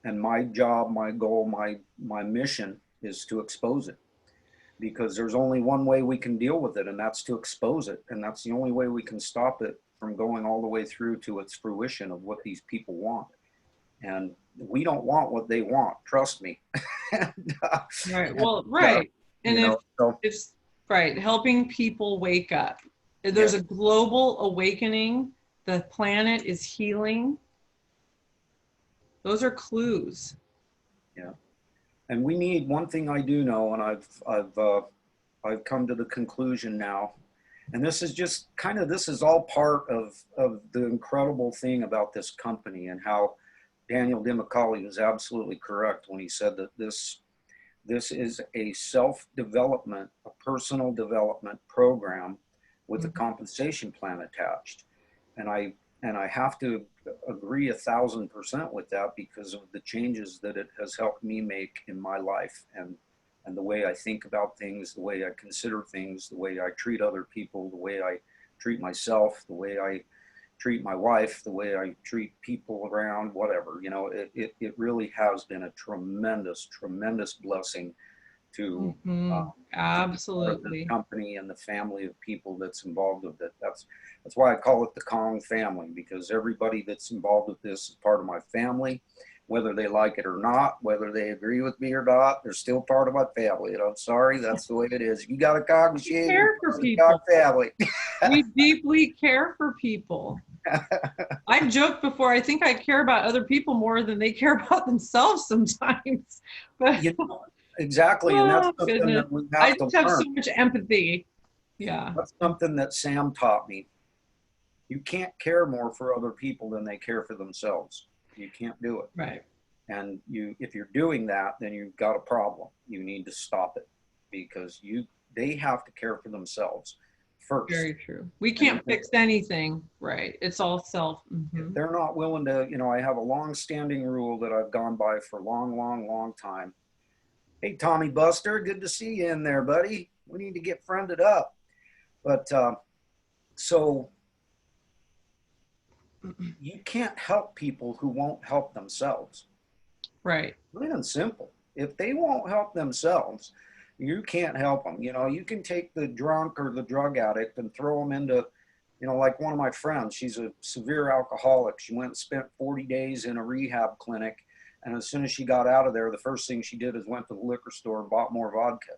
my job, my goal, my mission is to expose it, because there's only one way we can deal with it, and that's to expose it. And that's the only way we can stop it from going all the way through to its fruition of what these people want. And we don't want what they want, trust me. Right. Well, right. And it's right, helping people wake up. There's a global awakening. The planet is healing. Those are clues. Yeah. And we need, one thing I do know, and I've come to the conclusion now, and this is just this is all part of the incredible thing about this company, and how Daniel DiMicali was absolutely correct when he said that this is a self-development, a personal development program with a compensation plan attached. And I have to agree 1,000% with that, because of the changes that it has helped me make in my life, and the way I think about things, the way I consider things, the way I treat other people, the way I treat myself, the way I treat my wife, the way I treat people around, whatever. You know, it really has been a tremendous blessing to Mhm. part of the Absolutely. company and the family of people that's involved with it. That's why I call it the Kong family, because everybody that's involved with this is part of my family, whether they like it or not, whether they agree with me or not. They're still part of my family, and I'm sorry, that's the way it is. If you got a Kong We machine, you're care for part of the Kong people. family. We deeply care for people. I've joked before, I think I care about other people more than they care about themselves sometimes. But You know, exactly, and that's oh something goodness, that we I have to just have learn. so much empathy. Yeah, That's something that Sam taught me. You can't care more for other people than they care for themselves. You can't do it. right. And if you're doing that, then you've got a problem. You need to stop it, because they have to care for themselves first. Very true. We And can't fix anything, right? It's all self. if Mhm. they're not willing to, I have a long-standing rule that I've gone by for a long, long, long time. Hey, Tommy Buster, good to see you in there, buddy. We need to get friended up. But so you can't help people who won't help themselves. Right. Plain and simple. If they won't help themselves, you can't help them. You can take the drunk or the drug addict and throw them into, like one of my friends, she's a severe alcoholic. She went and spent 40 days in a rehab clinic. And as soon as she got out of there, the first thing she did is went to the liquor store and bought more vodka.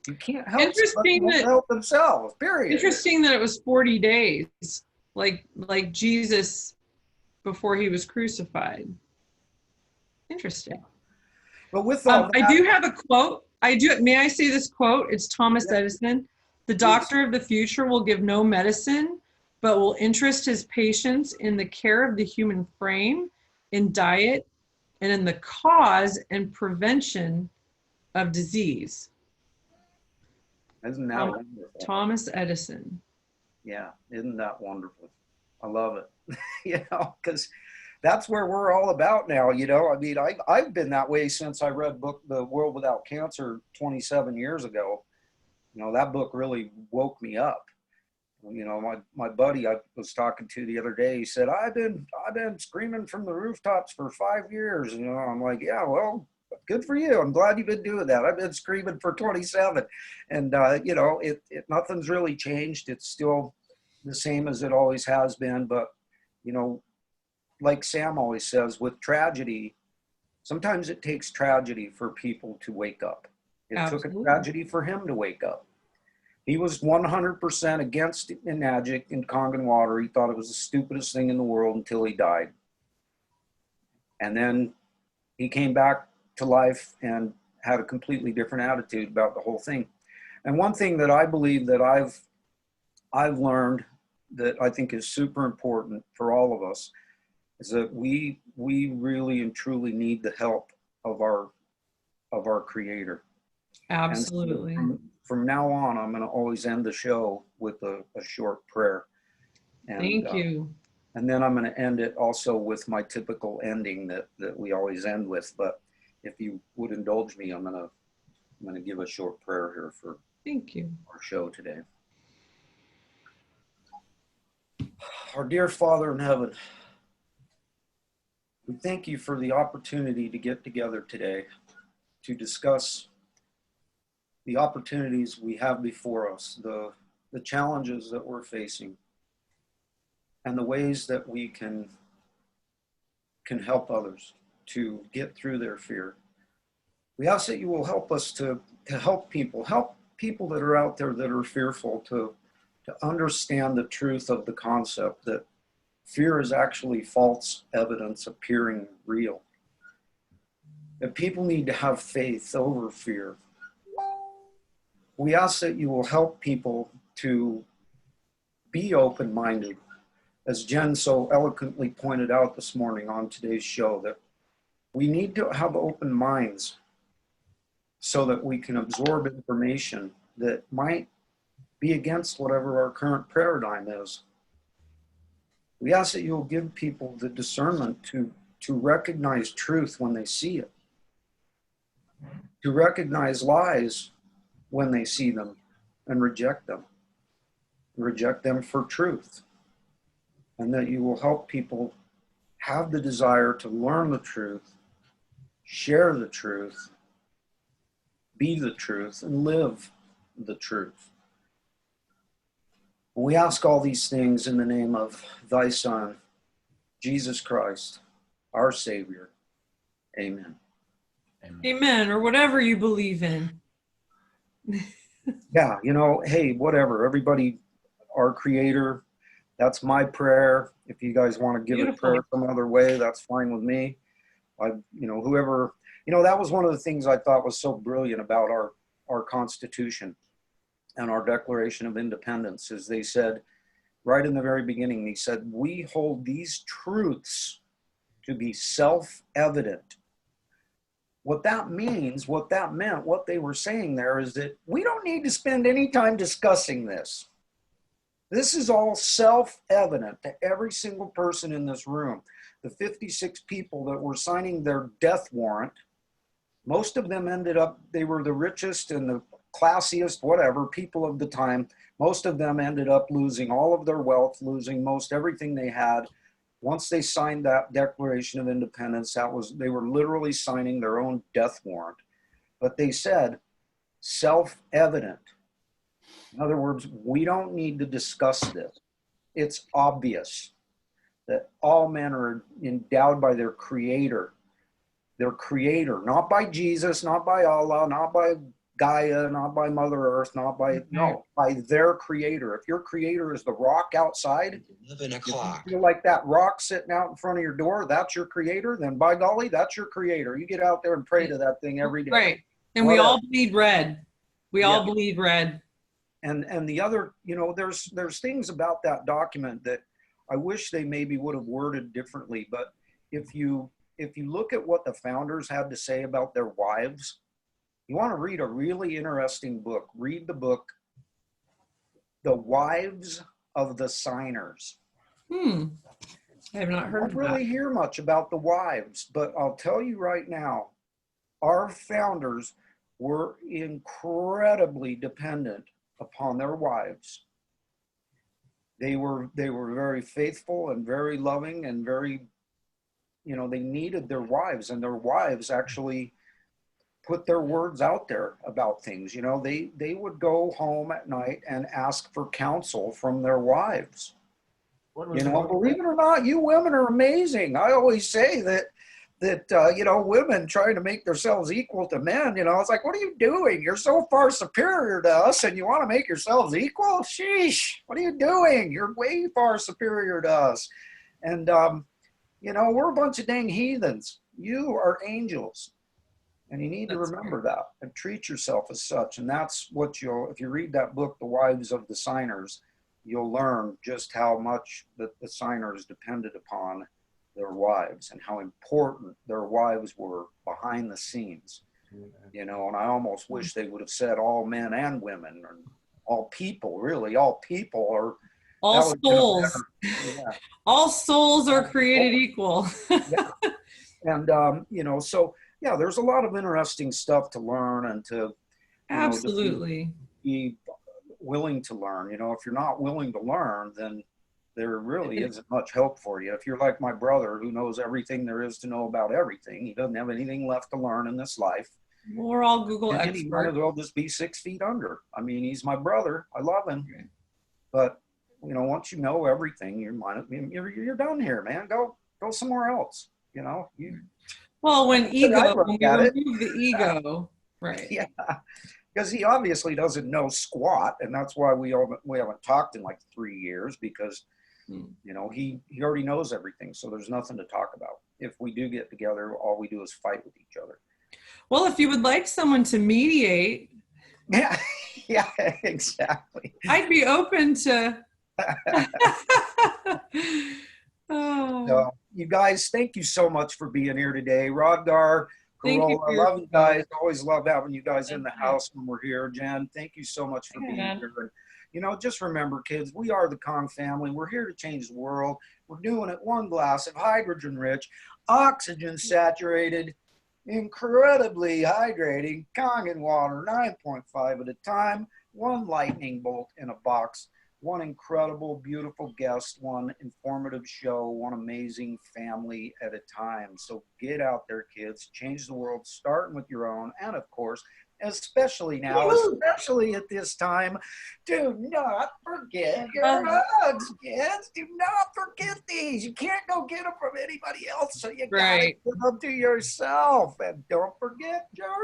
You can't help somebody who Interesting won't that help themselves, period. interesting that it was 40 days, like Jesus before he was crucified. Interesting. But with all I that, do have a quote. I do. May I say this quote? It's Thomas yeah, Edison. The please. doctor of the future will give no medicine, but will interest his patients in the care of the human frame, in diet, and in the cause and prevention of disease. Isn't that wonderful? Thomas Edison. Yeah, isn't that wonderful? I love it. Because that's where we're all about now. I mean, I've been that way since I read book The World Without Cancer 27 years ago. That book really woke me up. My buddy I was talking to the other day, he said, I've been screaming from the rooftops for 5 years. I'm like, yeah, well, good for you. I'm glad you've been doing that. I've been screaming for 27. And nothing's really changed. It's still the same as it always has been. But, you know, like Sam always says, with tragedy, sometimes it takes tragedy for people to wake up. It took a Absolutely. tragedy for him to wake up. He was 100% against Enagic and KONGen Water. He thought it was the stupidest thing in the world until he died. And then he came back to life and had a completely different attitude about the whole thing. And one thing that I believe that I've learned that I think is super important for all of us is that we really and truly need the help of our Creator. Absolutely. And from now on, I'm going to always end the show with a short prayer. And, Thank you. And then I'm going to end it also with my typical ending that we always end with. But if you would indulge me, I'm going to give a short prayer here for Thank you. our show today. Our dear Father in heaven, we thank you for the opportunity to get together today to discuss the opportunities we have before us, the challenges that we're facing, and the ways that we can help others to get through their fear. We ask that you will help us to help people that are out there that are fearful to understand the truth of the concept that fear is actually false evidence appearing real. That people need to have faith over fear. We ask that you will help people to be open-minded, as Jen so eloquently pointed out this morning on today's show, that we need to have open minds so that we can absorb information that might be against whatever our current paradigm is. We ask that you'll give people the discernment to recognize truth when they see it, to recognize lies when they see them and reject them for truth, and that you will help people have the desire to learn the truth, share the truth, be the truth, and live the truth. We ask all these things in the name of thy Son, Jesus Christ, our Savior. Amen. Amen. Or whatever you believe in. Yeah, you know, hey, whatever. Everybody, our Creator, that's my prayer. If you guys want to give it prayer some other way, that's fine with me. Whoever, that was one of the things I thought was so brilliant about our Constitution and our Declaration of Independence is they said, right in the very beginning, they said, we hold these truths to be self-evident. What that means, what that meant, what they were saying there is that we don't need to spend any time discussing this. This is all self-evident to every single person in this room. The 56 people that were signing their death warrant, most of them ended up, they were the richest and the classiest, whatever, people of the time. Most of them ended up losing all of their wealth, losing most everything they had. Once they signed that Declaration of Independence, they were literally signing their own death warrant. But they said, self-evident. In other words, we don't need to discuss this. It's obvious that all men are endowed by their creator, not by Jesus, not by Allah, not by Gaia, not by Mother Earth, by their creator. If your creator is the rock outside, if you feel like that rock sitting out in front of your door, that's your creator, then by golly, that's your creator. You get out there and pray to that thing every day. Right. And we all bleed red. We all bleed red. And the other, there's things about that document that I wish they maybe would have worded differently. But if you look at what the founders had to say about their wives, you want to read a really interesting book. Read the book, The Wives of the Signers. I have not heard of that. I don't really hear much about the wives, but I'll tell you right now, our founders were incredibly dependent upon their wives. They were very faithful and very loving and very, they needed their wives, and their wives actually put their words out there about things. They would go home at night and ask for counsel from their wives. Believe it or not, you women are amazing. I always say that women trying to make themselves equal to men, it's like, what are you doing? You're so far superior to us and you want to make yourselves equal? Sheesh, what are you doing? You're way far superior to us. And, we're a bunch of dang heathens. You are angels. And you need to remember that and treat yourself as such. And that's what if you read that book, The Wives of the Signers, you'll learn just how much that the signers depended upon their wives and how important their wives were behind the scenes. And I almost wish they would have said all men and women, or all people, really, all people are. All souls. All souls are created equal. Yeah. And, so, yeah, there's a lot of interesting stuff to learn and to absolutely be willing to learn. If you're not willing to learn, then there really isn't much help for you. If you're like my brother who knows everything there is to know about everything, he doesn't have anything left to learn in this life. We're all Google experts. He might as well just be 6 feet under. I mean, he's my brother. I love him. Okay. But, once you know everything, you're done here, man. Go somewhere else. Well, when we remove the ego, right? Yeah, because he obviously doesn't know squat, and that's why we haven't talked in like 3 years, because he already knows everything, so there's nothing to talk about. If we do get together, all we do is fight with each other. Well, if you would like someone to mediate, yeah, exactly. I'd be open to. So, you guys, thank you so much for being here today. Rodgar, Corolla, I love you guys. Always love having you guys in the house when we're here. Jen, thank you so much for being here. And, just remember, kids, we are the Kong family. We're here to change the world. We're doing it one glass of hydrogen-rich, oxygen-saturated, incredibly hydrating KONGen water, 9.5 at a time, one lightning bolt in a box one incredible, beautiful guest, one informative show, one amazing family at a time. So get out there, kids, change the world, starting with your own. And of course, especially now, especially at this time, do not forget your hugs, kids. Do not forget these. You can't go get them from anybody else, so you gotta Right. give them to yourself. And don't forget your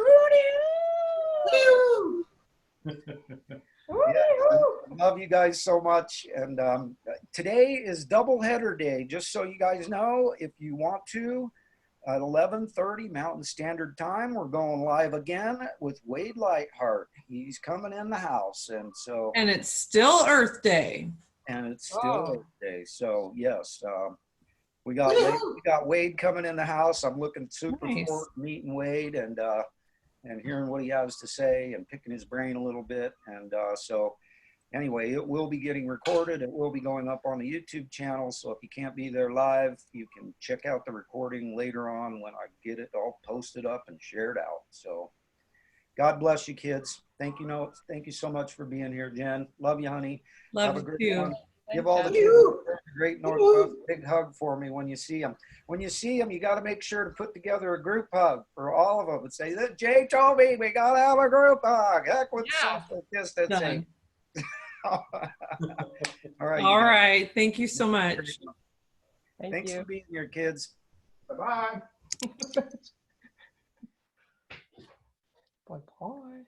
yeah, I love you guys so much. And today is doubleheader day. Just so you guys know, if you want to, at 11:30 Mountain Standard Time, we're going live again with Wade Lightheart. He's coming in the house, and so And it's still Earth Day. and it's still Earth Day. So yes, we got Wade coming in the house. I'm looking super Nice. forward to meeting Wade and hearing what he has to say and picking his brain a little bit. And so anyway, it will be getting recorded. It will be going up on the YouTube channel. So if you can't be there live, you can check out the recording later on when I get it all posted up and shared out. So God bless you, kids. Thank you. Thank you so much for being here, Jen. Love you, honey. Love Have a great you. one. Give all the kids a great Northwest big hug for me when you see them. When you see them, you got to make sure to put together a group hug for all of them and say, that Jay told me we got to have a group hug. Heck with social distancing. All right. All right. Thank you so much. Thanks for being here, kids. Bye-bye. Bye-bye.